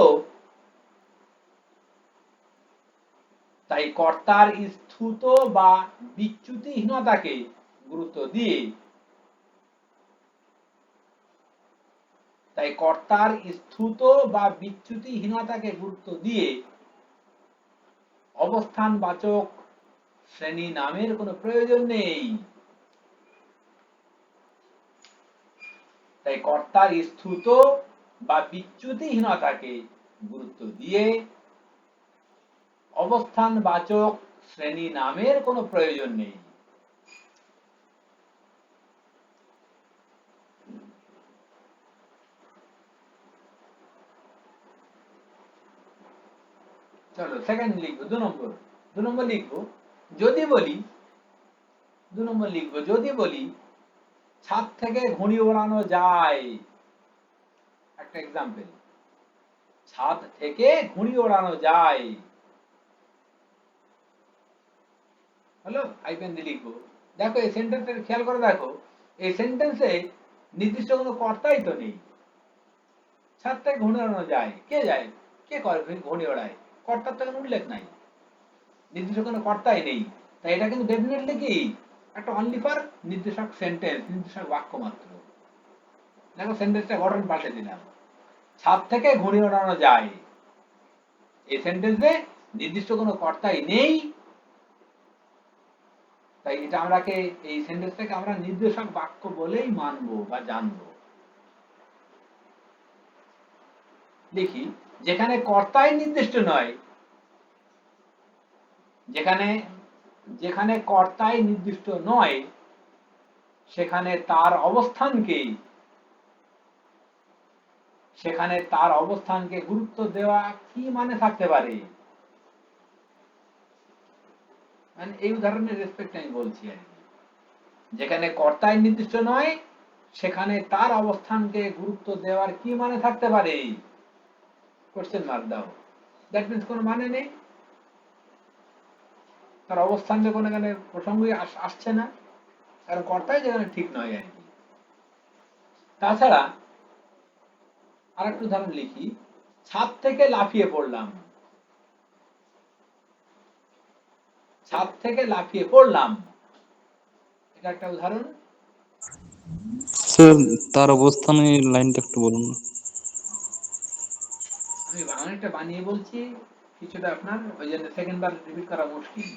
[SPEAKER 1] তাই কর্তার স্থূত বা বিচ্যুতিহীনতাকে গুরুত্ব দিয়ে তাই কর্তার স্থূত বা বিচ্যুতিহীনতাকে গুরুত্ব দিয়ে অবস্থানবাচক শ্রেণী নামের কোনো প্রয়োজন নেই। তাই কর্তার স্থূত বা বিচ্যুতিহীনতাকে গুরুত্ব দিয়ে অবস্থানবাচক শ্রেণী নামের কোনো প্রয়োজন নেই। চলো সেকেন্ড লিখবো, 2 নম্বর লিখবো, যদি বলি 2 নম্বর লিখবো যদি বলি ছাদ থেকে ঘুড়ি ওড়ানো যায়, একটা এক্সাম্পল, ছাদ থেকে ঘুড়ি ওড়ানো যায়, হলো আইপেন দিয়ে লিখবো। দেখো এই সেন্টেন্সটা খেয়াল করে দেখো, এই সেন্টেন্সে নির্দিষ্ট কোনো কর্তাই তো নেই। ছাদ থেকে ঘুড়ি ওড়ানো যায়, কে যায়, কে করে ঘুড়ি ওড়ায়, কর্তার তো কোনো উল্লেখ নাই, নির্দিষ্ট কোনো কর্তাই নেই। তাই এটা কিন্তু ডেফিনেটলি কি একটা অনলি ফর নির্দেশক সেন্টেন্স, নির্দেশক বাক্য মাত্র। দেখো সেন্টেন্সটা গঠন পাল্টে দিলাম, ছাদ থেকে ঘুড়ি ওড়ানো যায়, এই সেন্টেন্সে নির্দিষ্ট কোনো কর্তাই নেই, তাই এটা আমরাকে এই সেন্টেন্সটাকে আমরা নির্দেশক বাক্য বলেই মানবো বা জানবো। দেখি যেখানে কর্তাই নির্দিষ্ট নয়, যেখানে যেখানে কর্তাই নির্দিষ্ট নয় সেখানে তার অবস্থানকে, সেখানে তার অবস্থানকে গুরুত্ব দেওয়া কি মানে থাকতে পারে, মানে এই উদাহরণের রেসপেক্ট আমি বলছি আর কি। যেখানে কর্তাই নির্দিষ্ট নয় সেখানে তার অবস্থানকে গুরুত্ব দেওয়ার কি মানে থাকতে পারে, কোশ্চেন মার্ক দাও। দ্যাট মিন্স কোনো মানে নেই, তার অবস্থানকে কোনো এখানে প্রসঙ্গই আসছে না, কারণ কর্তাই যেখানে ঠিক নয় আর কি। তাছাড়া আরেকটু উদাহরণ লিখি, ছাদ থেকে লাফিয়ে পড়লাম, ছাদ থেকে লাফিয়ে পড়লাম, এটা একটা উদাহরণ।
[SPEAKER 4] স্যার তার অবস্থানের লাইনটা একটু বলুন না।
[SPEAKER 1] আমি বাংলাটা বানিয়ে বলছি, কিছুটা আপনার ওই জন্য সেকেন্ড বার রিপিট করা মুশকিল।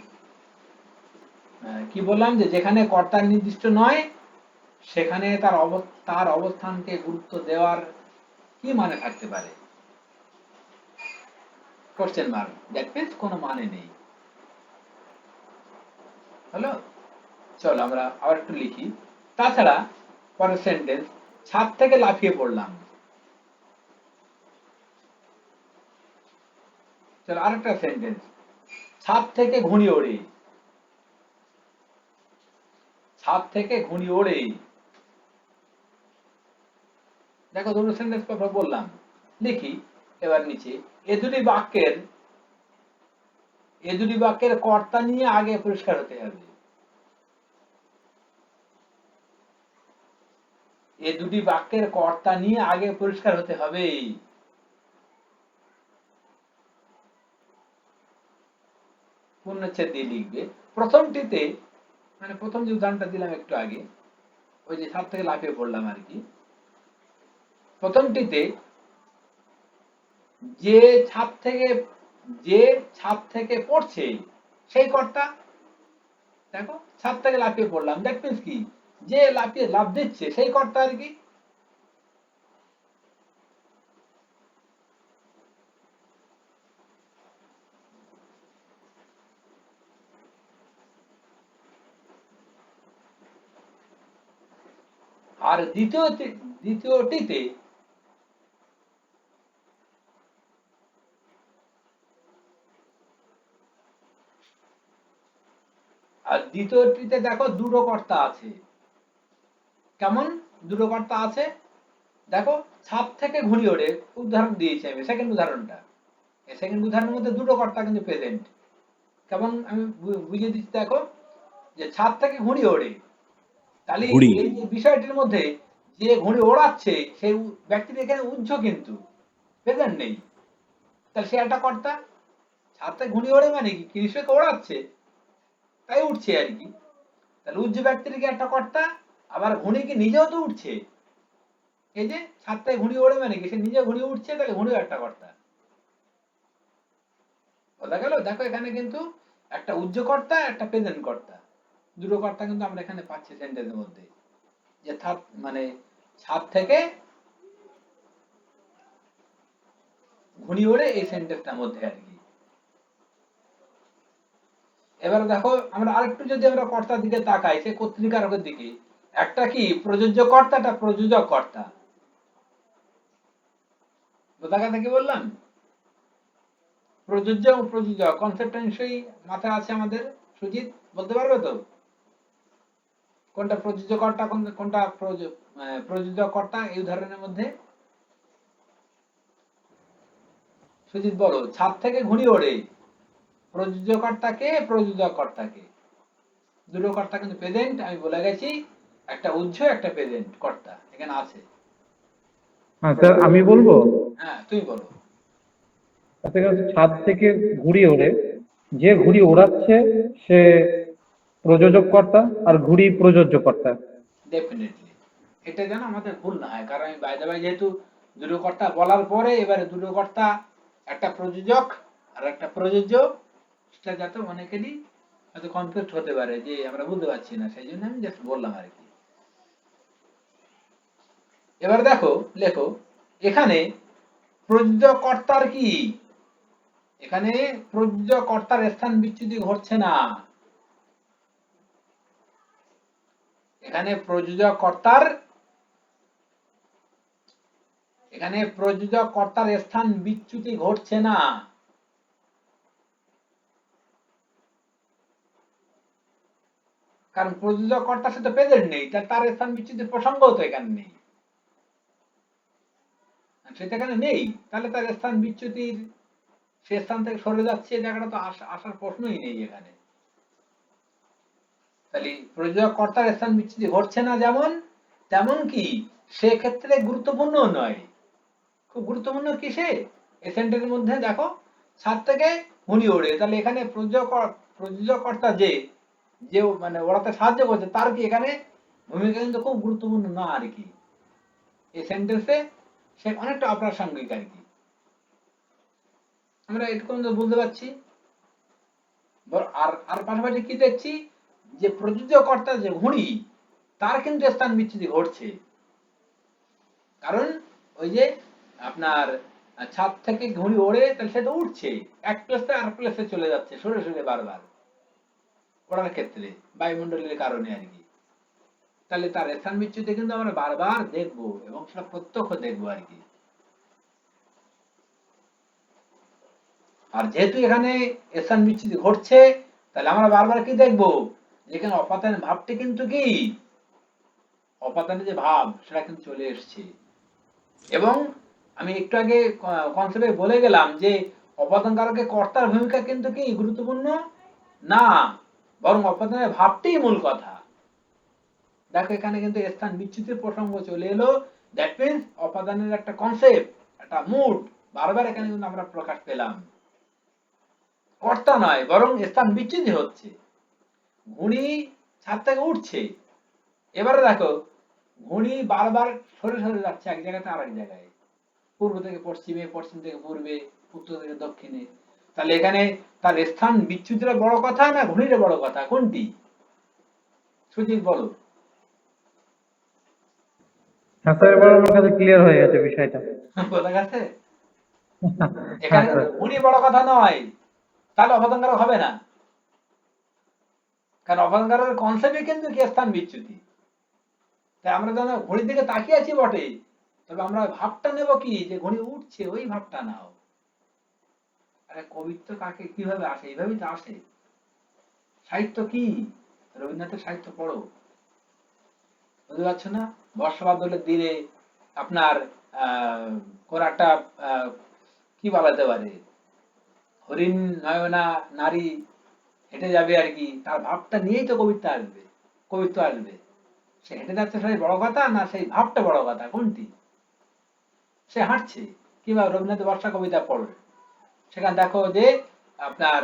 [SPEAKER 1] কি বললাম যে যেখানে কর্তা নির্দিষ্ট নয় সেখানে তার অবস্থানকে গুরুত্ব দেওয়ার কি মানে থাকতে পারে, কোশ্চেন মার্ক, দ্যাট মিন্স কোনো মানে নেই। হলো, চলো আমরা আবার একটু লিখি। তাছাড়া পরের সেন্টেন্স, ছাদ থেকে লাফিয়ে পড়লাম, চলো আরেকটা সেন্টেন্স, ছাদ থেকে ঘুড়ি ওড়ে, ছাদ থেকে ঘুড়ি ওড়ে। দেখো দুটো সেন্টেন্স কথা বললাম, লিখি এবার নিচে, এ দুটি বাক্যের কর্তা নিয়ে আগে পরিষ্কার হতে হবে, এ দুটি বাক্যের কর্তা নিয়ে আগে পরিষ্কার হতে হবে। পূর্ণচ্ছেদ দিয়ে লিখবে। প্রথমটিতে, মানে প্রথম যে উদাহরণটা দিলাম একটু আগে, ওই যে ছাদ থেকে লাফিয়ে পড়লাম আর কি, প্রথমটিতে যে ছাদ থেকে পড়ছে সেই কর্তা। দেখো ছাদ থেকে লাফিয়ে পড়লাম, দ্যাট মিন্স কি যে লাফ দিচ্ছে সেই কর্তা আর কি। আর দ্বিতীয়টিতে দেখো দুটো কর্তা আছে। কেমন দুটো কর্তা আছে, দেখো ছাদ থেকে ঘুড়ি ওড়ে উদাহরণ দিয়েছি আমি, সেকেন্ড উদাহরণটা, এই সেকেন্ড উদাহরণের মধ্যে দুটো কর্তা কিন্তু প্রেজেন্ট। কেমন আমি বুঝিয়ে দিচ্ছি, দেখো যে ছাদ থেকে ঘুড়ি ওড়ে, তাহলে
[SPEAKER 2] ঘুড়ি।
[SPEAKER 1] এই যে বিষয়টির মধ্যে যে ঘুড়ি ওড়াচ্ছে সেই ব্যক্তির এখানে উজ্জ কিন্তু প্রেজেন্ট নেই, তাহলে সে একটা কর্তা। ছাদ থেকে ঘুড়ি ওড়ে মানে কি কৃষক ওড়াচ্ছে তাই উঠছে আর কি, তাহলে উজ্জ ব্যক্তির কি একটা কর্তা, আবার ঘুড়ি কি নিজেও তো উঠছে, এই যে ছাদ থেকে ঘুড়ি ওড়ে মানে কি সে নিজে ঘুড়ি উঠছে, তাহলে ঘুড়িও একটা কর্তা। বোঝা গেল? দেখো এখানে কিন্তু একটা উজ্জ কর্তা একটা প্রেজেন্ট কর্তা, দুটো কর্তা কিন্তু আমরা এখানে পাচ্ছি সেন্টেন্সের মধ্যে, যে মানে ছাদ থেকে ঘুড়ি ওড়ে এই সেন্টেন্সটার মধ্যে আর কি। এবার দেখো আমরা আরেকটু যদি আমরা কর্তার দিকে তাকাই, সে কর্তৃকারকের দিকে, একটা কি প্রযোজ্য কর্তা, একটা প্রযোজক কর্তা। বোঝা গেছে কি বললাম? প্রযোজ্য এবং প্রযোজক কনসেপ্টটা নিশ্চয়ই মাথায় আছে আমাদের, সুজিত বলতে পারবে তো? কোনটা প্রযোজ্যকর্তা, কোনটা প্রযোজকর্তা এই উদাহরণের মধ্যে? সুজিত বলো, ছাদ থেকে ঘুড়ি ওড়ে, প্রযোজ্যকর্তাকে প্রযোজকর্তাকে, দুটো কর্তা কিন্তু প্রেজেন্ট, আমি বলে গেছি, একটা উজ্জ একটা প্রেজেন্ট কর্তা এখানে আছে।
[SPEAKER 3] হ্যাঁ স্যার, আমি বলবো।
[SPEAKER 1] হ্যাঁ তুমি বলো।
[SPEAKER 3] কাছাকাছি ছাদ থেকে ঘুড়ি ওড়ে, যে ঘুড়ি ওড়াচ্ছে সে প্রযোজক কর্তা আর ঘুড়ি প্রযোজ্য কর্তা।
[SPEAKER 1] ডেফিনেটলি, এটা যেন আমাদের ভুল না হয়, কারণ আমি বাইরে বাইরে যেহেতু দুটো কর্তা বলার পরে এবারে দুটো কর্তা, একটা প্রযোজক আর একটা প্রযোজ্য, সেটা যাতে অনেকেরই হয়তো কনফিউজ হতে পারে যে আমরা বুঝতে পারছি না, সেই জন্য আমি জাস্ট বললাম আর কি। এবার দেখো, লেখো এখানে প্রযোজকর্তার কি, এখানে প্রযোজকর্তার স্থান বিচ্যুতি ঘটছে না, এখানে প্রযোজকর্তার, এখানে প্রযোজকর্তার স্থান বিচ্যুতি ঘটছে না। কারণ প্রযোজকর্তার সাথে প্রেজেন্ট নেই, তার স্থান বিচ্যুতির প্রসঙ্গও তো এখানে নেই, সেটা এখানে নেই, তাহলে তার স্থান বিচ্যুতির, সে স্থান থেকে সরে যাচ্ছে, এই জায়গাটা তো আসার প্রশ্নই নেই এখানে। তাহলে প্রযোজকর্তার স্থান বিচ্যুতি ঘটছে না যেমন, তেমন কি সেক্ষেত্রে গুরুত্বপূর্ণ নয়। খুব গুরুত্বপূর্ণ কিসে, এই সেন্টেন্সের মধ্যে দেখো, ছাদ থেকে ঘুড়ি ওড়ে, তাহলে এখানে প্রযোজকর্তা যে যে মানে ওড়াতে সাহায্য করছে, তার কি এখানে ভূমিকা কিন্তু খুব গুরুত্বপূর্ণ না আর কি, এই সেন্টেন্সে সে অনেকটা অপ্রাসঙ্গিক আর কি। আমরা এটুকু বুঝতে পারছি। আর আর পাশাপাশি কি দেখছি, যে প্রযোজকর্তা যে ঘুড়ি, তার কিন্তু স্থান বিচ্যুতি ঘটছে, কারণ ওই যে আপনার ছাদ থেকে ঘুড়ি ওড়ে, তাহলে সে তো উঠছে, এক প্লেস থেকে আর প্লেসে চলে যাচ্ছে সরে সরে বারবার ওড়ার ক্ষেত্রে, বায়ুমণ্ডলের কারণে আর কি। তাহলে তার স্থান বিচ্যুতি কিন্তু আমরা বারবার দেখবো এবং সেটা প্রত্যক্ষ দেখবো আর কি। আর যেহেতু এখানে স্থান বিচ্যুতি ঘটছে, তাহলে আমরা বারবার কি দেখবো, যেখানে অপাদানের ভাবটি কিন্তু কি, অপাদানের যে ভাব সেটা কিন্তু চলে এসছে। এবং আমি একটু আগে কনসেপ্টে বলে গেলাম যে অপাদান কারকে কর্তার ভূমিকা কিন্তু কি গুরুত্বপূর্ণ না, বরং অপাদানের ভাবটাই মূল কথা। দেখো এখানে কিন্তু স্থান বিচ্যুতির প্রসঙ্গ চলে এলো, দ্যাট মিন্স অপাদানের একটা কনসেপ্ট, একটা মুড বারবার এখানে কিন্তু আমরা প্রকাশ পেলাম, কর্তা নয় বরং স্থান বিচ্যুতি হচ্ছে, ঘুড়ি ছাদ থেকে উঠছে, এবারে দেখো ঘুড়ি বারবার সরে সরে যাচ্ছে এক জায়গাতে আর এক জায়গায়, পূর্ব থেকে পশ্চিমে, পশ্চিম থেকে পূর্বে, উত্তর থেকে দক্ষিণে। তাহলে এখানে তার স্থান বিচ্যুতিটা বড় কথা না ঘুড়িটা বড় কথা, কোনটি? সুজিত বলো।
[SPEAKER 3] হ্যাঁ স্যার, এবার আমার কাছে ক্লিয়ার হয়ে গেছে বিষয়টা।
[SPEAKER 1] বোঝা গেছে?
[SPEAKER 3] হ্যাঁ
[SPEAKER 1] এখানে
[SPEAKER 3] স্যার।
[SPEAKER 1] ঘুড়ি বড় কথা নয়, তাহলে অপতঙ্গারক হবে না, কারণ অপতঙ্গারকের কনসেপ্টই কিন্তু কি স্থান বিচ্যুতি। তাই আমরা যখন ঘড়ির দিকে তাকিয়ে আছি বটে, তবে আমরা ভাবটা নেব কি, যে ঘড়ি উঠছে, ওই ভাবটা নাও। আরে কবিত্ব কাকে কিভাবে আসে, এইভাবেই তো আসে। সাহিত্য কি, রবীন্দ্রনাথের সাহিত্য পড়ো, বুঝতে পারছো না? বর্ষবাদলের দিনে আপনার কোন একটা কি বলা যেতে পারে, হরিণ নয়না নারী হেঁটে যাবে আর কি, তার ভাবটা নিয়েই তো কবিতা আসবে, কবিত্ব আসবে। সে হেঁটে যাচ্ছে সেই বড় কথা না সেই ভাবটা বড় কথা, কোনটি? সে হাঁটছে। কিংবা রবীন্দ্রনাথ বর্ষা কবিতা পড়ো, সেখানে দেখো যে আপনার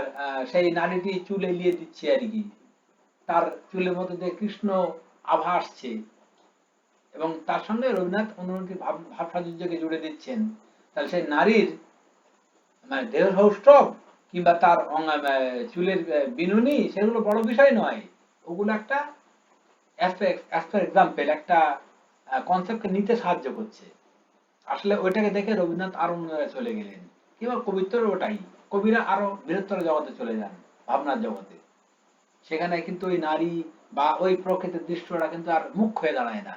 [SPEAKER 1] সেই নারীটি চুল এলিয়ে দিচ্ছে আর কি, তার চুলের মধ্যে দিয়ে কৃষ্ণ আভা আসছে, এবং তার সঙ্গে রবীন্দ্রনাথ অনুরূপী ভাব সাজুজ্যকে জুড়ে দিচ্ছেন। তাহলে সেই নারীর মানে দেহ সৌষ্ঠব কিংবা তার চুলের বিনুনি, সেগুলো বড় বিষয় নয়, ওগুলো একটা অ্যাজ ফর এক্সাম্পল একটা কনসেপ্টকে নিতে সাহায্য করছে। আসলে ওইটাকে দেখে রবীন্দ্রনাথ আরো চলে গেলেন, কিংবা কবিত্বের ওটাই, কবিরা আরো বৃহত্তর জগতে চলে যান, ভাবনার জগতে। সেখানে কিন্তু ওই নারী বা ওই প্রকৃতির দৃশ্যটা কিন্তু আর মুখ্য হয়ে দাঁড়ায় না,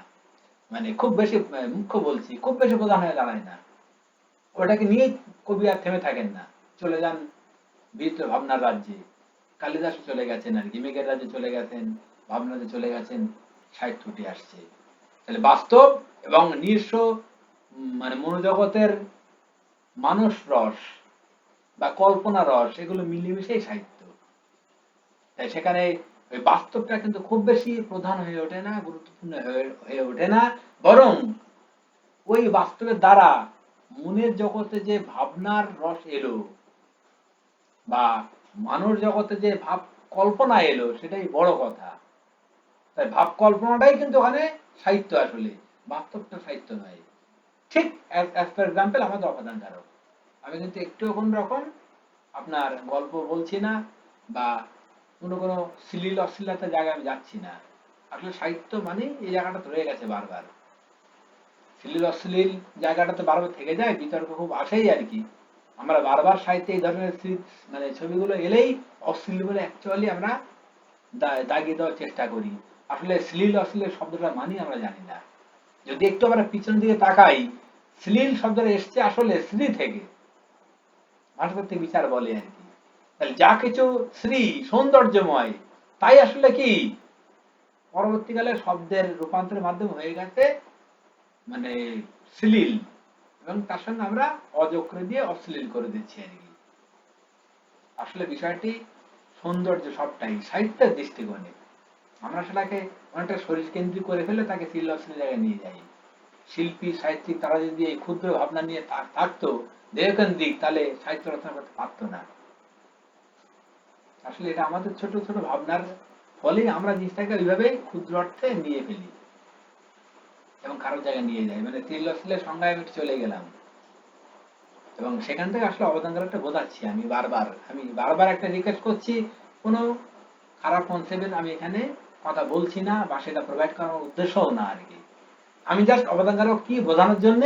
[SPEAKER 1] মানে খুব বেশি মুখ্য বলছি, খুব বেশি প্রধান হয়ে দাঁড়ায় না, ওটাকে নিয়ে কবি আর থেমে থাকেন না, চলে যান বৃহত্তর ভাবনার রাজ্যে। কালিদাস চলে গেছেন আর কি, মেঘের রাজ্যে চলে গেছেন, ভাবনাতে চলে গেছেন, সাহিত্য উঠে আসছে। তাহলে বাস্তব এবং নিঃস্ব মানে মনোজগতের মানস রস বা কল্পনা রস এগুলো মিলেমিশেই সাহিত্য। তাই সেখানে ওই বাস্তবটা কিন্তু খুব বেশি প্রধান হয়ে ওঠে না, গুরুত্বপূর্ণ হয়ে ওঠে না, বরং ওই বাস্তবের দ্বারা মনের জগতে যে ভাবনার রস এলো বা মানুষ জগতে যে ভাব কল্পনা এলো সেটাই বড় কথা। তাই ভাব কল্পনাটাই কিন্তু ওখানে সাহিত্য, আসলে বাস্তবটা সাহিত্য নয়। ঠিক অ্যাজ ফর এক্সাম্পল আমাদের অবদান কারক, আমি কিন্তু একটু কোন রকম আপনার গল্প বলছি না বা কোনো শ্লীল অশ্লীলতার জায়গায় আমি যাচ্ছি না। আসলে সাহিত্য মানে এই জায়গাটা রয়ে গেছে বারবার, শ্লীল অশ্লীল জায়গাটাতে বারবার থেকে যায়, বিতর্ক খুব আসেই আর কি। আমরা বারবার সাহিত্যে এই ধরনের মানে ছবিগুলো এলেই অশ্লীল বলে অ্যাকচুয়ালি আমরা দাগিয়ে দেওয়ার চেষ্টা করি। আসলে শ্লীল অশ্লীল শব্দটা মানি আমরা জানি না। যদি একটু আমরা পিছন দিকে তাকাই, শ্লীল শব্দটা এসছে আসলে শ্রী থেকে, ভাষাতত্ত্বিক বিচার বলে আর কি। তাহলে যা কিছু শ্রী সৌন্দর্যময় তাই আসলে কি পরবর্তীকালে শব্দের রূপান্তরের মাধ্যমে হয়ে গেছে মানে শ্লীল, এবং তার সঙ্গে আমরা অযোগ করে দিয়ে অশ্লীল করে দিচ্ছি আর কি। আসলে বিষয়টি সৌন্দর্য সবটাই সাহিত্যের দৃষ্টিকোণে, আমরা সেটাকে অনেকটা শরীর কেন্দ্রিক করে ফেলে তাকে শ্লীল অশ্লীল জায়গায় নিয়ে যাই। শিল্পী সাহিত্যিক তারা যদি এই ক্ষুদ্র ভাবনা নিয়ে থাকতো দেহকেন্দ্রিক, তাহলে সাহিত্য রচনা করতে পারতো না। আসলে এটা আমাদের ছোট ছোট ভাবনার ফলে আমরা জিনিসটাকে ওইভাবে ক্ষুদ্র অর্থে নিয়ে ফেলি এবং খারাপ জায়গায় নিয়ে যাই, মানে শ্লীল অশ্লীলের সংজ্ঞায় আমি চলে গেলাম। এবং সেখান থেকে আসলে অবদান একটা বোঝাচ্ছি আমি বারবার একটা রিকোয়েস্ট করছি, কোনো খারাপ কনসেপ্টের আমি এখানে কথা বলছি না বা সেটা প্রোভাইড করার উদ্দেশ্যও না আর কি। আমি জাস্ট অবদানকারক কি বোঝানোর জন্য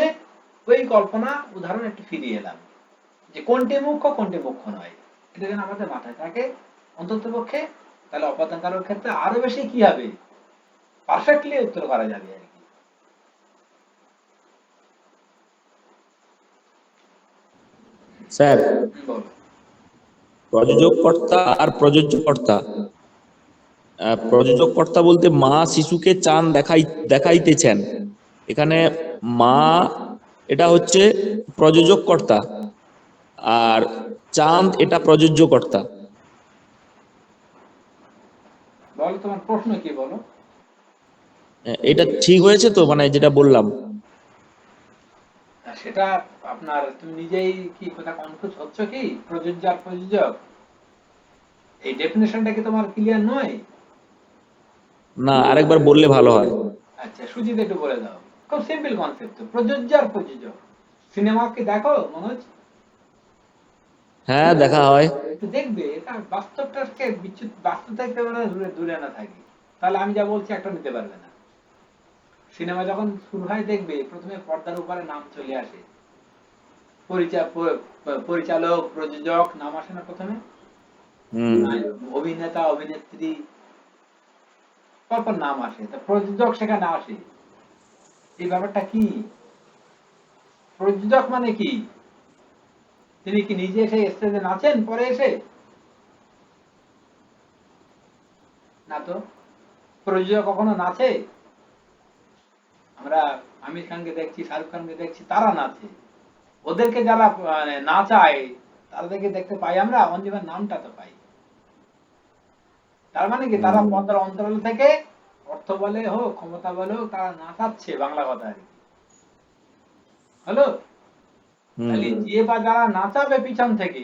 [SPEAKER 1] ওই কল্পনা উদাহরণ একটু ফিরিয়ে এলাম, যে কোনটি মুখ্য কোনটি মুখ্য নয়, এটা যেন আমাদের মাথায় থাকে অন্তত পক্ষে। তাহলে অবদানকারক ক্ষেত্রে আরো বেশি কি হবে, পারফেক্টলি উত্তর করা যাবে আর কি।
[SPEAKER 2] স্যার,
[SPEAKER 1] বলো।
[SPEAKER 2] প্রযোজক কর্তা আর প্রযোজ্য কর্তা, প্রযোজক কর্তা বলতে মা শিশুকে চান দেখাইতেছেন, এখানে মা এটা হচ্ছে প্রযোজক কর্তা, আর চাঁদ এটা প্রযোজ্য কর্তা।
[SPEAKER 1] বলো তোমার প্রশ্ন কি, বলো।
[SPEAKER 2] এটা ঠিক হয়েছে তো, মানে যেটা বললাম?
[SPEAKER 1] সেটা আপনার তুমি নিজেই কি কথা কনফিউজ হচ্ছ কি, প্রযোজ্য আর প্রযোজক এই ডেফিনেশনটা কি তোমার ক্লিয়ার নয়?
[SPEAKER 2] না, আরেকবার বললে ভালো হয়।
[SPEAKER 1] আচ্ছা সুজিত একটু বলে দাও। খুব সিম্পল কনসেপ্ট, প্রযোজ্য আর প্রযোজক। সিনেমা কি দেখো মনোজ?
[SPEAKER 2] হ্যাঁ, দেখা হয়।
[SPEAKER 1] একটু দেখবে, এটা বাস্তবটাকে বিচ্যুত, বাস্তব থেকে মানে দূরে দূরে না থাকি, তাহলে আমি যা বলছি একটা নিতে পারবে না। সিনেমা যখন শুরু হয় দেখবে প্রথমে পর্দার উপরে নাম চলে আসে, পরিচালক প্রযোজক নাম আসে না প্রথমে, অভিনেতা অভিনেত্রী পরপর নাম আসে, তা প্রযোজক সেখানে আসে। এই ব্যাপারটা কি, প্রযোজক মানে কি? তিনি কি নিজে এসে স্টেজে নাচেন পরে এসে? না তো। প্রযোজক কখনো নাচে? আমরা আমির খানকে দেখছি, শাহরুখ খানকে দেখছি, তারা নাচে। ওদেরকে যারা মানে নাচায় তাদেরকে দেখতে পাই আমরা, অঞ্জীবার নামটা তো পাই। তার মানে কি তারা পর্দার অন্তরাল থেকে অর্থ বলে হোক ক্ষমতা বলে হোক তারা নাচাচ্ছে, বাংলা কথা আর কি। হলো? তাহলে যে বা যারা নাচাবে পিছন থেকে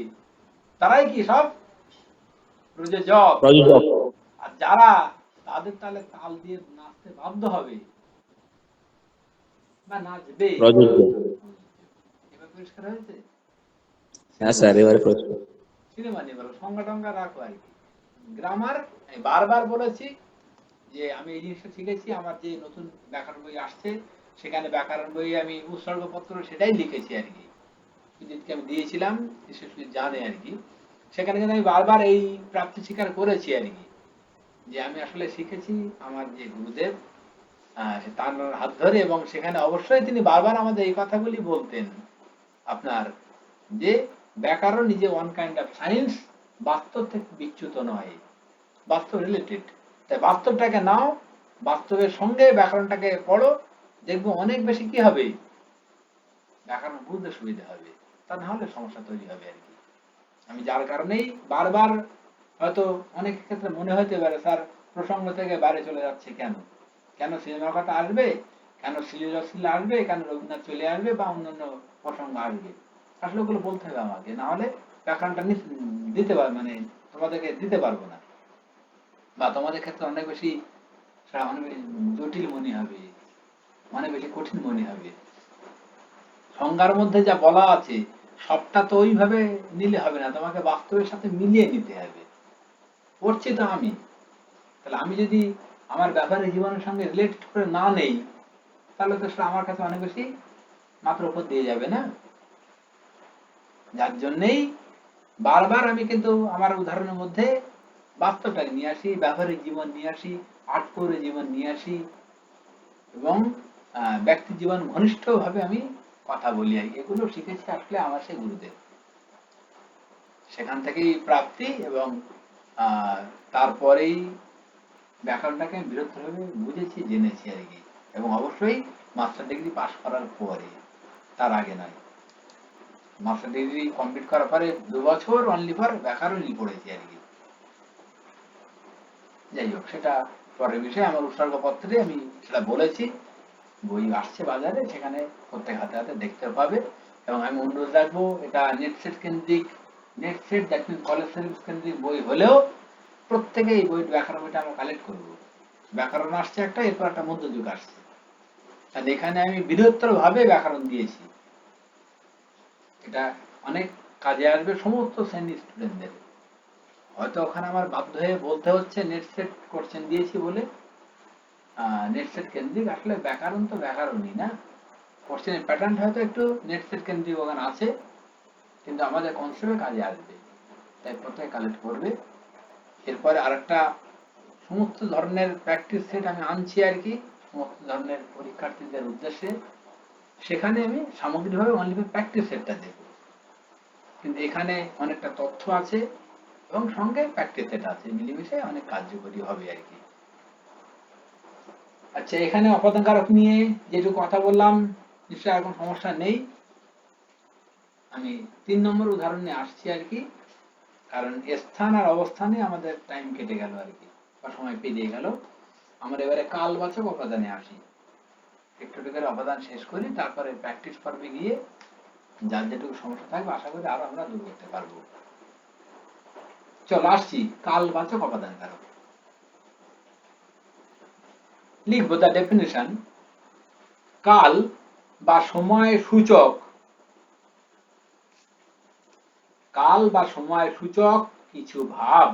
[SPEAKER 1] তারাই কি সব প্রযোজক।
[SPEAKER 2] প্রযোজক।
[SPEAKER 1] আর যারা তাদের তালে তাল দিয়ে নাচতে বাধ্য হবে বা নাচবে,
[SPEAKER 2] প্রযোজ্য।
[SPEAKER 1] এবার পরিষ্কার হয়েছে?
[SPEAKER 2] হ্যাঁ স্যার, এবারে প্রশ্ন।
[SPEAKER 1] সিনেমা নিয়ে বলো, সংজ্ঞা টঙ্গা রাখো আর কি। গ্রামার আমি বারবার বলেছি যে আমি এই জিনিসটা শিখেছি, আমার যে নতুন ব্যাকরণ বই আসছে সেখানে ব্যাকরণ বই আমি উৎসর্গপত্র সেটাই লিখেছি আর কি, সুজিতকে আমি দিয়েছিলাম, সে সুজিত জানে আর কি। সেখানে কিন্তু আমি বারবার এই প্রাপ্তি স্বীকার করেছি আর কি, যে আমি আসলে শিখেছি আমার যে গুরুদেব তার হাত ধরে, এবং সেখানে অবশ্যই তিনি বারবার আমাদের এই কথাগুলি বলতেন আপনার, যে ব্যাকরণ নিজে ওয়ান কাইন্ড অফ সায়েন্স, বাস্তব থেকে বিচ্যুত নয়, বাস্তব রিলেটেড। তাই বাস্তবটাকে নাও, বাস্তবের সঙ্গে ব্যাকরণটাকে পড়ো, দেখবো অনেক বেশি কি হবে, ব্যাকরণ বুঝতে সুবিধা হবে। তা না হলে সমস্যা তৈরি হবে আর কি। আমি যার কারণেই বারবার, হয়তো অনেক ক্ষেত্রে মনে হতে পারে স্যার প্রসঙ্গ থেকে বাইরে চলে যাচ্ছে কেন, কেন সিনেমার কথা আসবে, কেন শ্লীলশীল আসবে, কেন রবীন্দ্রনাথ চলে আসবে বা অন্যান্য প্রসঙ্গ আসবে। আসলে ওগুলো বলতে হবে আমাকে, না হলে ব্যাকরণটা দিতে পারবে, মানে তোমাদেরকে দিতে পারবো না, বা তোমাদের ক্ষেত্রে অনেক বেশি অনেক বেশি জটিল মনে হবে, অনেক বেশি কঠিন মনে হবে। সংজ্ঞার মধ্যে যা বলা আছে সবটা তো ওইভাবে নিলে হবে না, তোমাকে বাস্তবের সাথে মিলিয়ে নিতে হবে। পড়ছি তো আমি, তাহলে আমি যদি আমার ব্যবহারিক জীবনের সঙ্গে রিলেটেড করে না নেই, তাহলে তো সেটা আমার কাছে অনেক বেশি মাত্র উপর দিয়ে যাবে না। যার জন্যেই বারবার আমি কিন্তু আমার উদাহরণের মধ্যে বাস্তবটাকে নিয়ে আসি, ব্যবহারিক জীবন নিয়ে আসি, আটপৌরে জীবন নিয়ে আসি, এবং ব্যক্তি জীবন ঘনিষ্ঠ ভাবে আমি কথা বলি। এগুলো শিখেছি আসলে আমার সেই গুরুদেব, সেখান থেকেই প্রাপ্তি, এবং তারপরেই ব্যাকরণটাকে আমি বৃহত্তরভাবে বুঝেছি, জেনেছি আর কি। এবং অবশ্যই মাস্টার ডিগ্রি পাশ করার পরে, তার আগে নয়। মাস্টার ডিগ্রি কমপ্লিট করার পরে 2 বছর অনলি ফর ব্যাকরণই পড়েছি আর কি। যাই হোক, সেটা পরের বিষয়ে। আমার উৎসর্গপত্রে আমি সেটা বলেছি, বই আসছে বাজারে, সেখানে প্রত্যেক হাতে হাতে দেখতে পাবে। এবং আমি অনুরোধ রাখবো, এটা নেটসেট কেন্দ্রিক, NET SET that means college service কেন্দ্রিক বই হলেও প্রত্যেকে এই বই, ব্যাকরণ বইটা আমরা কালেক্ট করবো। ব্যাকরণ আসছে একটা, এরপর একটা মধ্যযুগ আসছে, আর এখানে আমি বৃহত্তর ভাবে ব্যাকরণ দিয়েছি। এটা অনেক কাজে আসবে সমস্ত শ্রেণীর স্টুডেন্টদের। হয়তো ওখানে আমার বাধ্য হয়ে বলতে হচ্ছে নেটসেট কোশ্চেন দিয়েছি বলে, নেটসেট কেন্দ্রিক, আসলে ব্যাকরণ তো ব্যাকরণই না, কোশ্চেনের প্যাটার্নটা হয়তো একটু নেটসেট কেন্দ্রিক ওখানে আছে, কিন্তু আমাদের কনসেপ্টে কাজে আসবে, তাই প্রত্যেকে কালেক্ট করবে। এরপরে আরেকটা সমস্ত ধরনের প্র্যাকটিস সেট আমি আনছি আর কি, সমস্ত ধরনের পরীক্ষার্থীদের উদ্দেশ্যে। সেখানে আমি সামগ্রিকভাবে অনলি প্র্যাকটিস সেটটা দেব, কিন্তু এখানে অনেকটা তথ্য আছে এবং সঙ্গে প্র্যাকটিস সেট আছে, মিলেমিশে অনেক কার্যকরী হবে আর কি। আচ্ছা, এখানে অপাদান কারক নিয়ে যেটুকু কথা বললাম, নিশ্চয়ই আর কোনো সমস্যা নেই। আমি 3 নম্বর উদাহরণ নিয়ে আসছি আর কি, কারণ স্থান আর অবস্থানে আমাদের টাইম কেটে গেল আর কি, বা সময় পেরিয়ে গেল। আমরা এবারে কালবাচক অপাদানে আসি, একটু করে অপাদান শেষ করি, তারপরে প্র্যাকটিস পর্বে গিয়ে যার যেটুকু সমস্যা থাকবে আশা করি আরো আমরা দূর করতে পারবো। চলো আসছি কালবাচক অপাদান কারক। লিখবো দ্য ডেফিনিশন, কাল বা সময় সূচক, কাল বা সময় সূচক কিছু ভাব,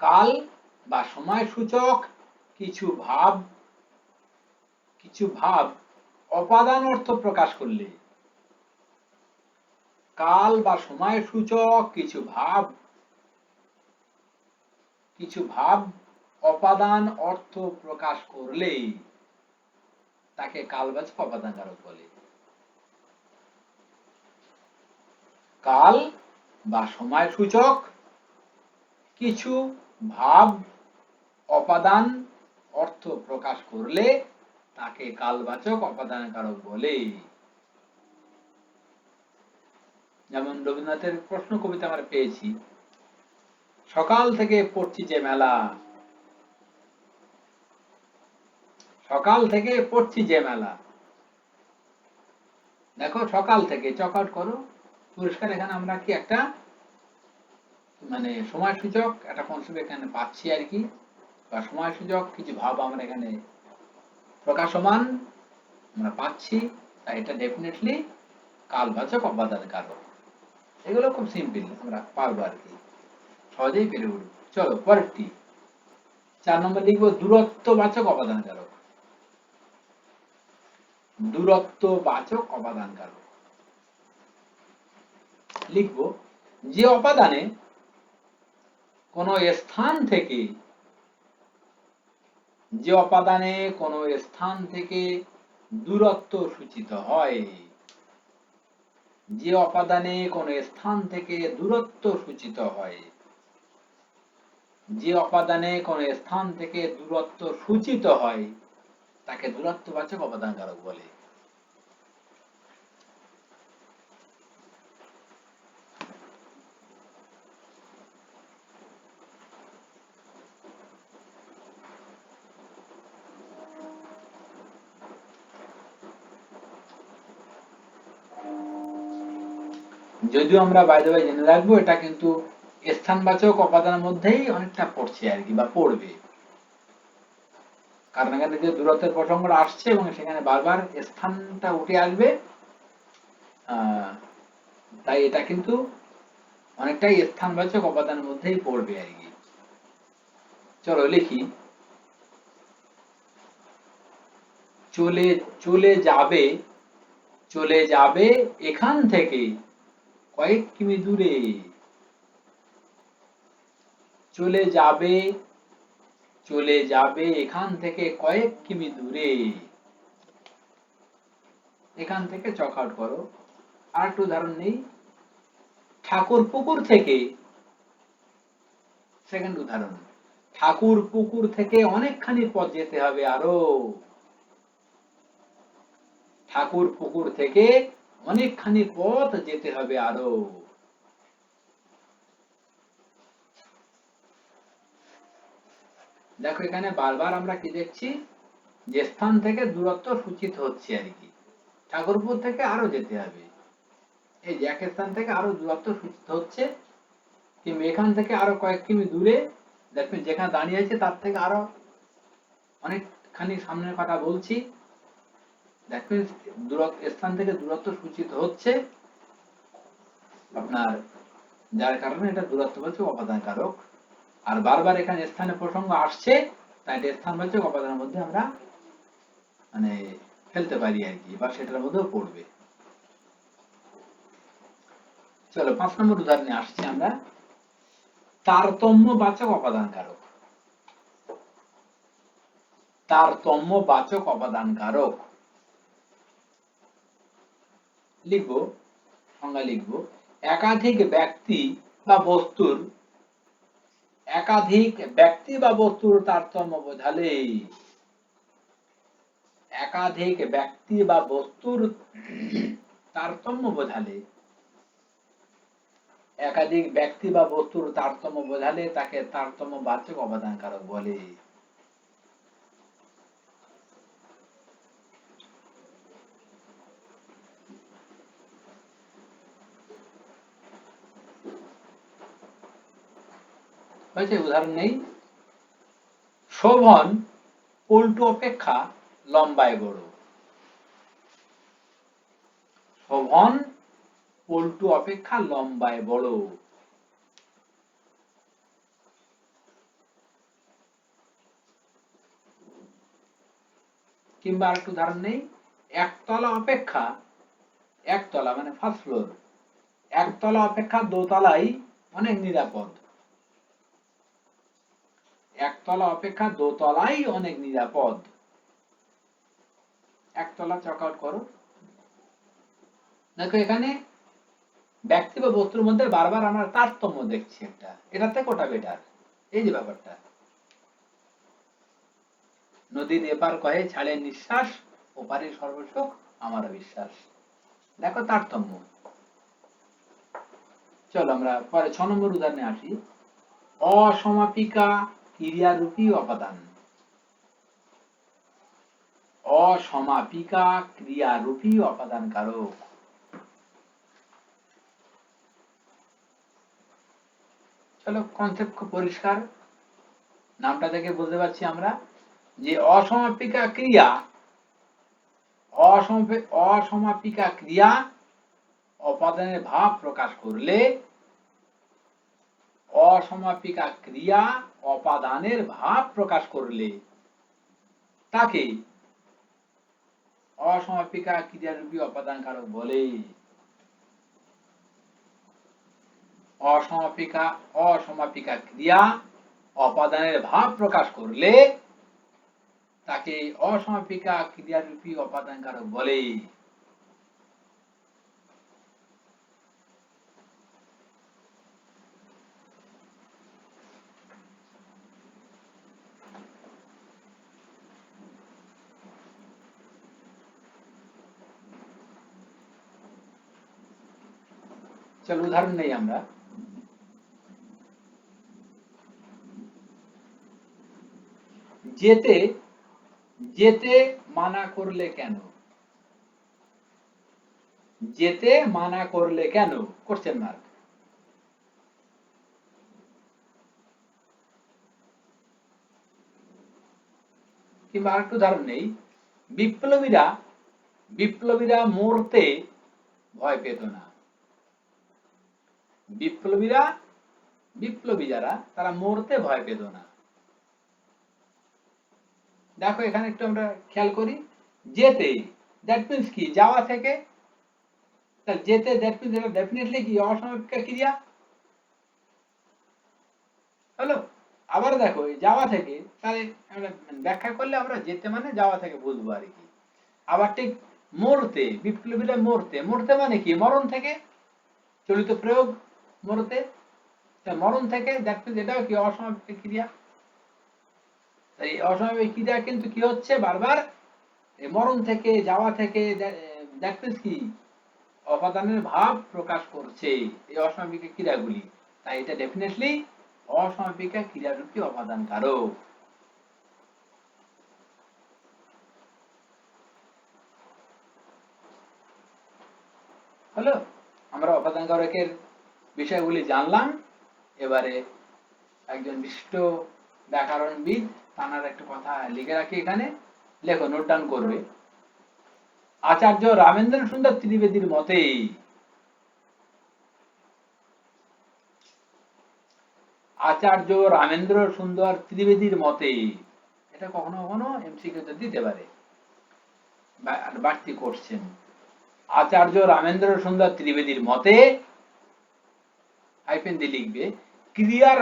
[SPEAKER 1] কাল বা সময় সূচক কিছু ভাব, কিছু ভাব অপাদান অর্থ প্রকাশ করলে, কাল বা সময় সূচক কিছু ভাব, কিছু ভাব অপাদান অর্থ প্রকাশ করলে তাকে কালবাচক অপাদান কারক বলে। কাল বা সময় সূচক কিছু ভাব অপাদান অর্থ প্রকাশ করলে তাকে কালবাচক অপাদান কারক বলে। যেমন রবীন্দ্রনাথের প্রশ্ন কবিতা আমরা পেয়েছি, সকাল থেকে পড়ছি যে মেলা, সকাল থেকে পড়ছি যে মেলা। দেখো, সকাল থেকে চক আউট করো, পরিষ্কার এখানে আমরা কি একটা মানে সময় সূচক একটা কনসেপ্ট এখানে পাচ্ছি আর কি, বা সময় সূচক কিছু ভাব আমরা এখানে প্রকাশমান আমরা পাচ্ছি, তাই এটা ডেফিনেটলি কালবাচক অপাদান কারক। এগুলো খুব সিম্পল, আমরা পারবো আর কি, সহজেই পেরে উঠবো। চলো পরেরটি 4 নম্বর লিখবো দূরত্ববাচক অপাদান কারক। দূরত্ববাচক অপাদান কারক লিখবো, যে অপাদানে কোন স্থান থেকে, যে অপাদানে কোন স্থান থেকে দূরত্ব সূচিত হয়, যে অপাদানে কোন স্থান থেকে দূরত্ব সূচিত হয়, যে অপাদানে কোন স্থান থেকে দূরত্ব সূচিত হয় তাকে দূরত্ববাচক অপাদান কারক বলে। যদিও আমরা বাইরে বাইরে জেনে রাখবো এটা কিন্তু স্থানবাচক অপাদানের মধ্যেই অনেকটা পড়ছে আর কি, বা পড়বে, কারণ এখানে যে দূরত্বের প্রসঙ্গটা আসছে এবং সেখানে বারবার স্থানটা উঠে আসবে, তাই এটা কিন্তু অনেকটাই স্থানবাচক অপাদানের মধ্যেই পড়বে আর কি। চলো লিখি, চলে চলে যাবে, চলে যাবে এখান থেকে কয়েক কিমি দূরে, চলে যাবে, চলে যাবে এখান থেকে কয়েক কিমি দূরে। এখান থেকে চক আউট করো। আর একটু উদাহরণ নেই, ঠাকুর পুকুর থেকে, সেকেন্ড উদাহরণ, ঠাকুর পুকুর থেকে অনেকখানি পথ যেতে হবে আরো, ঠাকুর পুকুর থেকে অনেকখানি পথ যেতে হবে আরো। দেখো এখানে বারবার আমরা কি দেখছি, যে স্থান থেকে দূরত্ব সূচিত হচ্ছে আর কি, ঠাকুরপুর থেকে আরো যেতে হবে, এই যে এক স্থান থেকে আরো দূরত্ব সূচিত হচ্ছে, কিংবা এখান থেকে আরো কয়েক কিমি দূরে, দেখবেন যেখানে দাঁড়িয়ে আছে তার থেকে আরো অনেকখানি সামনের কথা বলছি, দেখবেন স্থান থেকে দূরত্ব সূচিত হচ্ছে আপনার, যার কারণে এটা দূরত্ববাচক অপাদান কারক। আর বারবার এখানে স্থানের প্রসঙ্গ আসছে, তাই এটা স্থানবাচক অপাদানের মধ্যে আমরা মানে ফেলতে পারি আর কি, বা সেটার মধ্যেও পড়বে। চলো 5 নম্বর উদাহরণে আসছি আমরা, তারতম্যবাচক অপাদান কারক। তারতম্যবাচক অপাদান কারক লিখবো, সংজ্ঞা লিখবো, একাধিক ব্যক্তি বা বস্তুর, একাধিক ব্যক্তি বা বস্তুর তারতম্য বোঝালে, একাধিক ব্যক্তি বা বস্তুর তারতম্য বোঝালে, একাধিক ব্যক্তি বা বস্তুর তারতম্য বোঝালে তাকে তারতম্যবাচক অপাদান কারক বলে। হয়েছে, উদাহরণ নেই, শোভন পল্টু অপেক্ষা লম্বায় বড়, শোভন পল্টু অপেক্ষা লম্বায় বড়। কিংবা আরেকটু উদাহরণ নেই, একতলা অপেক্ষা, একতলা মানে ফার্স্ট ফ্লোর, একতলা অপেক্ষা দোতলাই অনেক নিরাপদ, একতলা অপেক্ষা দোতলাই অনেক নিরাপদ। একতলা চক আউট করো। দেখো এখানে ব্যক্তি বা বস্তুর মধ্যে বারবার আমরা তারতম্য দেখছি, একটা এটার থেকে ওটা বেটার, এই যে ব্যাপারটা, নদীর এপার কহে ছাড়ে নিঃশ্বাস, ওপারের সর্বসুখ আমার বিশ্বাস। দেখো তারতম্য। চলো আমরা পরে 6 নম্বর উদাহরণে আসি, অসমাপিকা ক্রিয়ারূপী অপাদান। অসমাপিকা ক্রিয়ারূপী অপাদান কারক। চলো কনসেপ্ট খুব পরিষ্কার, নামটা থেকে বুঝতে পারছি আমরা যে অসমাপিকা ক্রিয়া, অসমাপিকা ক্রিয়া অপাদানের ভাব প্রকাশ করলে, অসমাপিকা ক্রিয়া অপাদানের ভাব প্রকাশ করলে তাকে অসমাপিকা ক্রিয়ারূপী অপাদান কারক বলে। অসমাপিকা ক্রিয়া অপাদানের ভাব প্রকাশ করলে তাকে অসমাপিকা ক্রিয়ারূপী অপাদান কারক বলে। চলো উদাহরণ নেই আমরা। যেতে যেতে মানা করলে কেন? যেতে মানা করলে কেন? Question mark. কিংবা আরেকটু উদাহরণ নেই, বিপ্লবীরা বিপ্লবীরা মরতে ভয় পেত না। বিপ্লবীরা বিপ্লবী যারা তারা মরতে ভয় পেত না। দেখো এখানে একটু আমরা খেয়াল করি, যেতে দ্যাট মিন্স কি? যাওয়া থেকে। তাহলে যেতে দ্যাট মিন্স এটা ডেফিনেটলি কি? অসমাপিক ক্রিয়া হলো। আবার দেখো এই যাওয়া থেকে, তাহলে আমরা ব্যাখ্যা করলে আমরা যেতে মানে যাওয়া থেকে বুঝবো আর কি। আবার ঠিক মরতে, বিপ্লবীরা মরতে, মরতে মানে কি? মরণ থেকে। চলিত প্রয়োগ মরতে, মরণ থেকে দ্যাট মিন্স এটাও কি? অসমাপিক ক্রিয়া। এই অসমাপিক ক্রিয়া কিন্তু কি হচ্ছে বারবার? এই মরণ থেকে, যাওয়া থেকে, দ্যাট মিন্স কি? অপাদানের ভাব প্রকাশ করছে এই অসমাপিক ক্রিয়াগুলি। তাই এটা ডেফিনেটলি অসমাপিক ক্রিয়ারূপী অপাদান কারক। হলো, আমরা অপাদান কারকের বিষয়গুলি জানলাম। এবারে একজন বিশিষ্ট ব্যাকরণবিদ তানার একটা কথা লিখে রাখি এখানে, লেখো, নোট ডাউন করবে। আচার্য রামেন্দ্র সুন্দর ত্রিবেদীর মতে, আচার্য রামেন্দ্র সুন্দর ত্রিবেদীর মতে, এটা কখনো কখনো এমসিকিউতে দিতে পারে, বাড়তি কোশ্চেন। আচার্য রামেন্দ্র সুন্দর ত্রিবেদীর মতে, হাইফেন দিয়ে লিখবে, ক্রিয়ার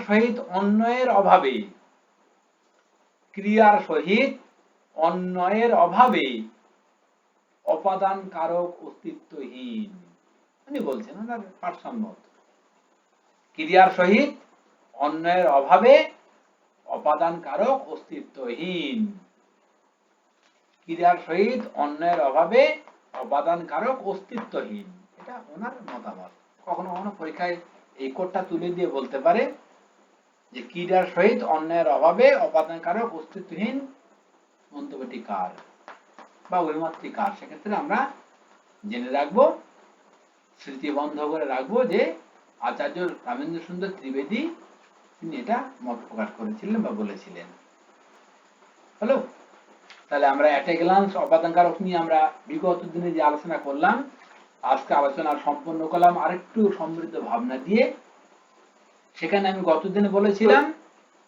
[SPEAKER 1] সহিত অন্যয়ের অভাবে, ক্রিয়ার সহিত অন্যয়ের অভাবে অপাদান কারক অস্তিত্বহীন। উনি বলছেন ওনার পার্সোনাল মত, ক্রিয়ার সহিত অন্যয়ের অভাবে অপাদান কারক অস্তিত্বহীন। ক্রিয়ার সহিত অন্যের অভাবে অপাদান কারক অস্তিত্বহীন, এটা ওনার মতামত। কখনো কখনো পরীক্ষায় এই কোডটা তুলে দিয়ে বলতে পারে যে ক্রিয়ার সহিত অন্যের অভাবে অপাদান কারক অস্তিত্বহীন মন্তব্যটি কার বা অভিমতটি কার। সেক্ষেত্রে আমরা জেনে রাখবো, স্মৃতিবন্ধ করে রাখবো যে আচার্য রামেন্দ্র সুন্দর ত্রিবেদী তিনি এটা মত প্রকাশ করেছিলেন বা বলেছিলেন। হলো, তাহলে আমরা এট এ গ্লান্স অপাদান কারক নিয়ে আমরা বিগত দিনে যে আলোচনা করলাম, আজকে আলোচনা সম্পন্ন করলাম আরেকটু সমৃদ্ধ ভাবনা দিয়ে। সেখানে আমি গত দিনে বলেছিলাম,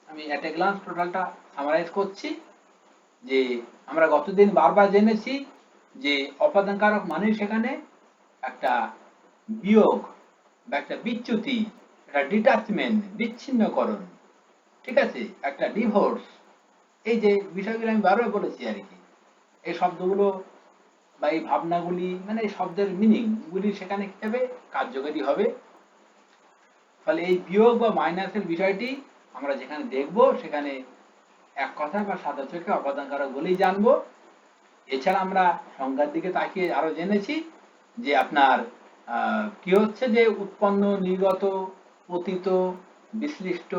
[SPEAKER 1] আমি এট এ গ্লান্স টোটালটা সামারাইজ করছি, যে আমরা গতদিন বারবার জেনেছি যে অপাদান কারক মানে সেখানে একটা বিয়োগ বা একটা বিচ্যুতি, একটা ডিটাচমেন্ট, বিচ্ছিন্নকরণ, ঠিক আছে, একটা ডিভোর্স। এই যে বিষয়গুলো আমি বারবার বলেছি আর কি, এই শব্দগুলো বা এই ভাবনাগুলি মানে এই শব্দের মিনিং গুলি সেখানে কি হবে? কার্যকরী হবে। ফলে এই বিয়োগ বা মাইনাসের বিষয়টি আমরা যেখানে দেখব সেখানে এক কথা বা সাদা চোখে অপাদান কারক বলেই জানবো। এছাড়া আমরা সংজ্ঞার দিকে তাকিয়ে আরো জেনেছি যে আপনার কি হচ্ছে, যে উৎপন্ন, নির্গত, পতিত, বিশ্লিষ্ট,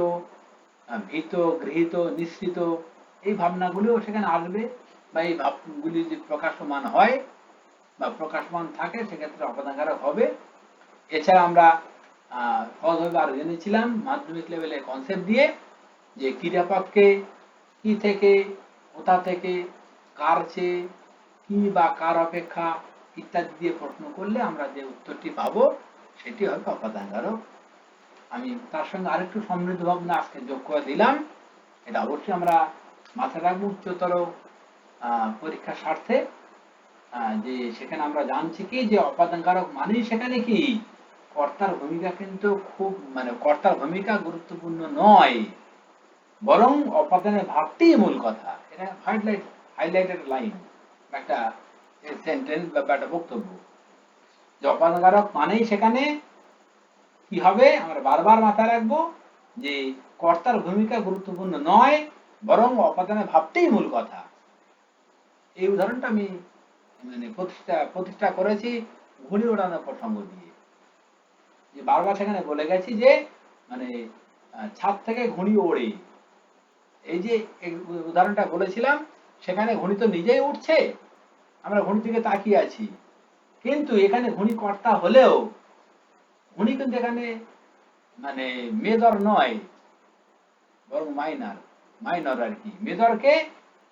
[SPEAKER 1] ভীত, গৃহীত, নিঃসৃত, এই ভাবনাগুলিও সেখানে আসবে, বা এই ভাবগুলি যদি প্রকাশমান হয় বা প্রকাশমান থাকে সেক্ষেত্রে অপাদান কারক হবে। এছাড়া আমরা সহজভাবে আরো জেনেছিলাম মাধ্যমিক লেভেলের কনসেপ্ট দিয়ে যে ক্রিয়াপদকে কি থেকে, কোথা থেকে, কার চেয়ে, কি বা কার অপেক্ষা ইত্যাদি দিয়ে প্রশ্ন করলে আমরা যে উত্তরটি পাবো সেটি হবে অপাদান কারক। আমি তার সঙ্গে আরেকটু সমৃদ্ধ ভাবনা আজকে যোগ করে দিলাম, এটা অবশ্যই আমরা মাথায় রাখবো উচ্চতর পরীক্ষার স্বার্থে, যে সেখানে আমরা জানছি কি যে অপাদান কারক মানেই সেখানে কি কর্তার ভূমিকা কিন্তু খুব মানে কর্তার ভূমিকা গুরুত্বপূর্ণ নয়, বরং অপাদানের ভাবটিই মূল কথা। এটা হাইলাইটেড লাইন, একটা সেন্টেন্স বা একটা বক্তব্য, যে অপাদান কারক মানেই সেখানে কি হবে আমরা বারবার মাথায় রাখবো যে কর্তার ভূমিকা গুরুত্বপূর্ণ নয়, বরং অপাদানের ভাবটাই মূল কথা। এই উদাহরণটা আমি মানে প্রতিষ্ঠা করেছি ঘুড়ি ওড়ানোর প্রসঙ্গ দিয়ে, যে বারবার সেখানে বলে গেছি যে মানে ছাদ থেকে ঘুড়ি ওড়ে, এই যে উদাহরণটা বলেছিলাম, সেখানে ঘুড়ি তো নিজেই উঠছে, আমরা ঘুড়ি থেকে তাকিয়ে আছি, কিন্তু এখানে ঘুড়ি কর্তা হলেও ঘুড়ি কিন্তু এখানে মানে মেজর নয়, বরং মাইনার, মাইনর আর কি। মেজরকে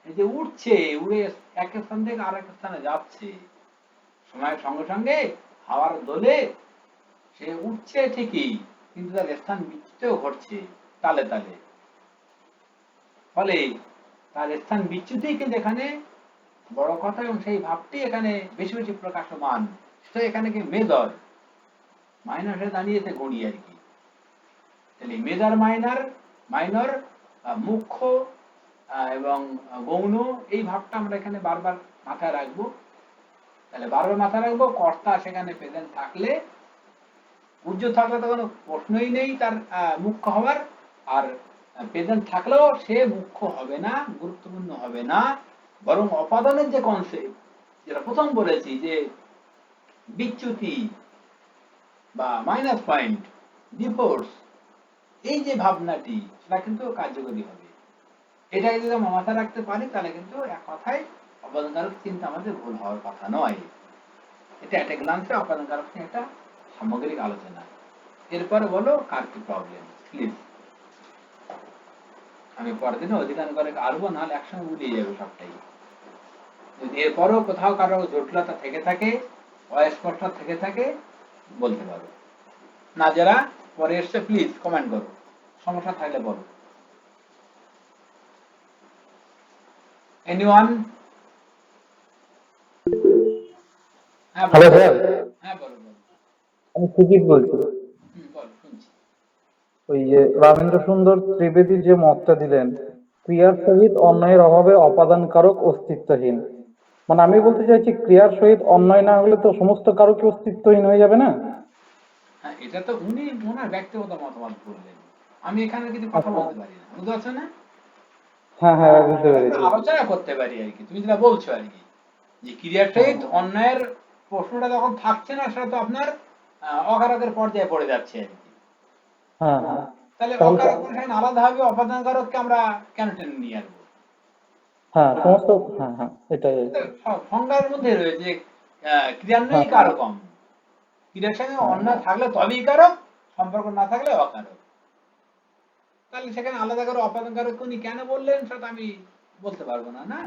[SPEAKER 1] এই যে উঠছে, উড়ে এক স্থান থেকে আরেক স্থানে যাচ্ছে, সময়ের সঙ্গে সঙ্গে হাওয়ার দোলে সে উঠছে ঠিকই, কিন্তু তার স্থান বিচ্যুতিও ঘটছে তালে তালে। ফলে তার স্থান বিচ্যুতি কিন্তু এখানে বড় কথা, এবং সেই ভাবটি এখানে বেশি বেশি প্রকাশমান, সেটা এখানে কি মেজর, মাইনরে দাঁড়িয়েছে ঘড়ি আর কি। তাহলে মেজর মাইনর, মাইনর মুখ্য এবং গৌণ, এই ভাবটা আমরা এখানে বারবার মাথায় রাখবো। তাহলে বারবার মাথায় রাখবো, কর্তা সেখানে প্রেজেন্ট থাকলে, পূজ্য থাকলে তো কোনো প্রশ্নই নেই তার মুখ্য হওয়ার, আর প্রেজেন্ট থাকলেও সে মুখ্য হবে না, গুরুত্বপূর্ণ হবে না, বরং অপাদানের যে কনসেপ্ট, যেটা প্রথম বলেছি যে বিচ্যুতি বা মাইনাস পয়েন্ট, ডিফোর্স, এই যে ভাবনাটি, সেটা কিন্তু কার্যকরী হবে। এটা যদি আমরা মাথায় রাখতে পারি, তাহলে কিন্তু এক কথায় অপাদানকারক চিন্তা আমাদের ভুল হওয়ার কথা নয়। এটা একটা গ্লান্সে অপাদানকারক নিয়ে একটা সামগ্রিক আলোচনা। এরপরে বলো কার কি প্রবলেম, প্লিজ। আমি পরের দিনে অধিকার করে আসবো, নাহলে একসঙ্গে উড়িয়ে যাবে সবটাই। যদি এরপরও কোথাও কারো জটিলতা থেকে থাকে, অস্পষ্টতা থেকে থাকে, বলতে পারো। না যারা পরে এসছে প্লিজ কমেন্ট করো, সমস্যা থাকলে বলো। এনিওয়ান? হ্যাঁ
[SPEAKER 3] হ্যালো
[SPEAKER 1] বলো।
[SPEAKER 3] স্যার,
[SPEAKER 1] হ্যাঁ বলো বলো।
[SPEAKER 3] আমি সুজিত বলছি।
[SPEAKER 1] বলো, শুনছি।
[SPEAKER 3] ওই যে রামেন্দ্র সুন্দর ত্রিবেদী যে মতটা দিলেন, ক্রিয়ার সহিত অন্যয়ের অভাবে অপাদান কারক অস্তিত্বহীন, মানে আমি বলতে চাইছি ক্রিয়ার সহিত অন্যয় না হলে তো সমস্ত কারকই অস্তিত্বহীন হয়ে যাবে না?
[SPEAKER 1] হ্যাঁ, এটা তো উনি ওনার ব্যক্তিগত মতামত বললেন, আমি এখানে কিছু কথা বলতে পারি না, বুঝতে পারছো না?
[SPEAKER 3] হ্যাঁ হ্যাঁ, বুঝতে
[SPEAKER 1] আমরা
[SPEAKER 3] পেরেছি।
[SPEAKER 1] আলোচনা করতে পারি আর কি, তুমি যেটা বলছো আর কি, যে ক্রিয়ার সহিত অন্যায়ের প্রশ্নটা যখন থাকছে না, সেটা তো আপনার অকারকের পর্যায়ে পড়ে যাচ্ছে আর কি।
[SPEAKER 3] হ্যাঁ হ্যাঁ,
[SPEAKER 1] তাহলে
[SPEAKER 3] তাহলে
[SPEAKER 1] অকারক সেখানে আলাদা হবে, অপাদান কারককে আমরা কেন টেনে নিয়ে আসবো?
[SPEAKER 3] হ্যাঁ সমস্ত, হ্যাঁ হ্যাঁ এটাই আর কি।
[SPEAKER 1] সংজ্ঞার মধ্যে রয়েছে ক্রিয়ান্বয়ী
[SPEAKER 3] হ্যাঁ
[SPEAKER 1] কারকম, ক্রিয়ার সঙ্গে
[SPEAKER 3] হ্যাঁ
[SPEAKER 1] অন্যায় থাকলে তবেই কারক, সম্পর্ক না থাকলে অকারক। তাহলে সেখানে আলাদা করে অপাদান কারক উনি কেন বললেন, সেটা আমি বলতে পারবো না, না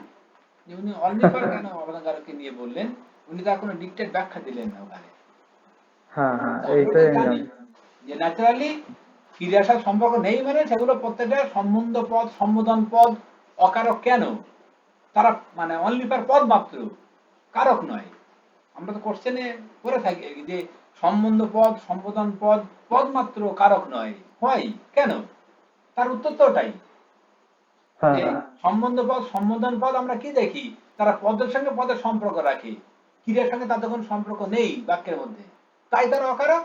[SPEAKER 1] যে উনি অনলিফার কেন অপাদান কারককে নিয়ে বললেন, উনি তার কোনো ডিকটেট ব্যাখ্যা দিলেন না ওখানে।
[SPEAKER 3] হ্যাঁ হ্যাঁ,
[SPEAKER 1] আমরা তো
[SPEAKER 3] এইটাই আমি
[SPEAKER 1] জানি
[SPEAKER 3] জানি।
[SPEAKER 1] যে ন্যাচারালি ক্রিয়ার সাথে সম্পর্ক নেই, মানে সেগুলো প্রত্যেকটা সম্বন্ধ পদ, সম্বোধন পদ, অকারক কেন, তারা মানে অনলি ফর পদ মাত্র, কারক নয়। আমরা তো কোশ্চেনে করে থাকি যে সম্বন্ধ পদ, সম্বোধন পদ, পদ মাত্র, কারক নয়, হয় কেন? তার উত্তর তো ওটাই,
[SPEAKER 3] হ্যাঁ
[SPEAKER 1] যে
[SPEAKER 3] হ্যাঁ
[SPEAKER 1] সম্বন্ধ পদ, সম্বোধন পদ আমরা কি দেখি, তারা পদের সঙ্গে পদের সম্পর্ক রাখে, ক্রিয়ার সঙ্গে তাদের কোনো সম্পর্ক নেই বাক্যের মধ্যে, তাই তারা অকারক।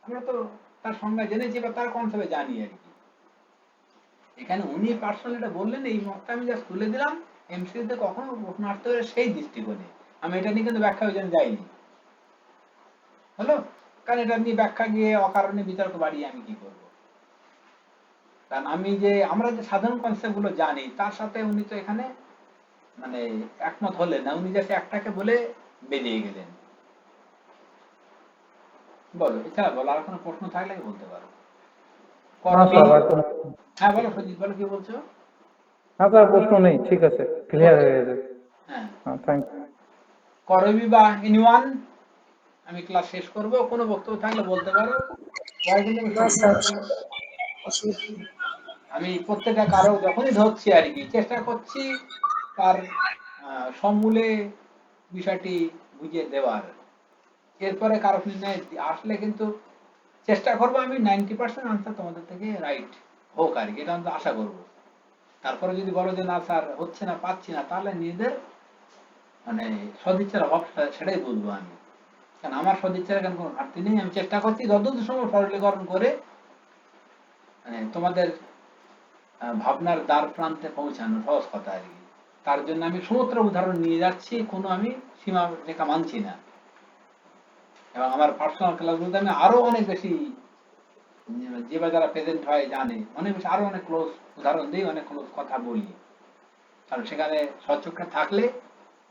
[SPEAKER 1] আমরা তো তার সংজ্ঞা জেনেছি বা তার কনসেপ্টে জানি আর কি। এখানে উনি পার্সোনালি এটা বললেন, এই মতটা আমি জাস্ট তুলে দিলাম, এমসিতে কখনো প্রশ্ন আসতে পারে সেই দৃষ্টিকোণে, আমি এটা নিয়ে কিন্তু ব্যাখ্যা ওই জন্য যাইনি, হলো? কারণ এটা নিয়ে ব্যাখ্যা গিয়ে অকারণে বিতর্ক বাড়িয়ে আমি কি করব? কারণ আমি যে আমরা যে সাধারণ কনসেপ্ট গুলো জানি, তার সাথে উনি তো এখানে মানে একমত হলেন না, উনি জাস্ট একটাকে বলে বেরিয়ে গেলেন। বলো, এছাড়া বলো, আর কোনো প্রশ্ন থাকলে বলতে পারো।
[SPEAKER 3] না
[SPEAKER 1] করবি?
[SPEAKER 3] স্যার, আর কোনো,
[SPEAKER 1] হ্যাঁ বলো সজিত, বলো কি বলছো?
[SPEAKER 3] হ্যাঁ স্যার প্রশ্ন নেই, ঠিক আছে, ক্লিয়ার হয়ে গেছে।
[SPEAKER 1] হ্যাঁ,
[SPEAKER 3] হ্যাঁ থ্যাংক ইউ।
[SPEAKER 1] করবি বা এনিওয়ান? আমি ক্লাস শেষ করব, কোনো বক্তব্য থাকলে বলতে পারো। পরে কিন্তু আমি আমি প্রত্যেকটা কারো যখনই ধরছি আর কি, চেষ্টা করছি তার সমূলে বিষয়টি বুঝিয়ে দেওয়ার। এরপরে কারো নির্ণয় আসলে কিন্তু চেষ্টা করবো আমি 90% আনসার তোমাদের থেকে রাইট হোক আর কি, এটা আমি আশা করবো। তারপরে যদি বলো যে না স্যার হচ্ছে না, পাচ্ছি না, তাহলে নিজেদের মানে সদিচ্ছার অভাব, সেটাই বুঝবো আমি। কারণ আমার সদিচ্ছার এখানে কোনো ঘাটতি নেই, আমি চেষ্টা করছি যতদূর সময় সরলীকরণ করে তোমাদের ভাবনার দ্বার প্রান্তে পৌঁছানো, সহজ কথা আর কি। তার জন্য আমি সমুদ্র উদাহরণ নিয়ে যাচ্ছি, কোনো আমি সীমা রেখা মানছি না। এবং আমার পার্সোনাল ক্লাসগুলোতে আমি আরো অনেক বেশি, যে বা যারা প্রেজেন্ট হয় জানে, অনেক বেশি আরো অনেক ক্লোজ উদাহরণ দিই, অনেক ক্লোজ কথা বলি। কারণ সেখানে সচক্ষে থাকলে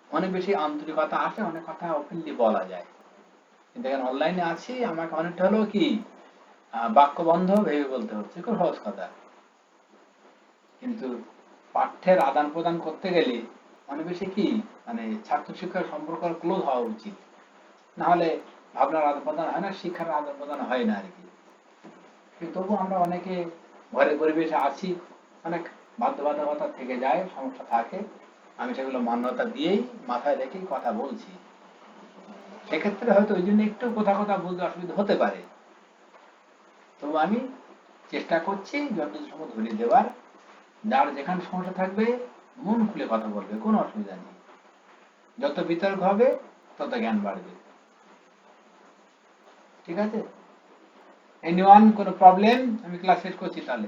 [SPEAKER 1] অনেক বেশি আন্তরিকতা আসে, অনেক কথা ওপেনলি বলা যায়। কিন্তু এখন অনলাইনে আছি, আমাকে অনেকটা হলেও কি বাক্যবন্ধ ভেবে বলতে হচ্ছে, খুব সহজ কথা। কিন্তু পাঠ্যের আদান প্রদান করতে গেলে অনেক বেশি কি মানে ছাত্র শিক্ষার সম্পর্ক ক্লোজ হওয়া উচিত, না হলে ভাবনার আদান প্রদান হয় না, শিক্ষার আদান প্রদান হয় না আর কি। কিন্তু তবু আমরা অনেকে ঘরের পরিবেশে আছি, অনেক বাধ্যবাধকতা থেকে যায়, সমস্যা থাকে, আমি সেগুলো মান্যতা দিয়েই মাথায় রেখেই কথা বলছি। সেক্ষেত্রে হয়তো ওই জন্য একটু কথা বুঝতে অসুবিধা হতে পারে, তবু আমি চেষ্টা করছি যতদূর সম্ভব ধরিয়ে দেওয়ার। যার যেখানে সমস্যা থাকবে মন খুলে কথা বলবে, কোনো অসুবিধা নেই। যত বিতর্ক হবে তত জ্ঞান বাড়বে। ঠিক আছে? এনিওয়ান কোনো প্রবলেম? আমি ক্লাস শেষ করছি তাহলে।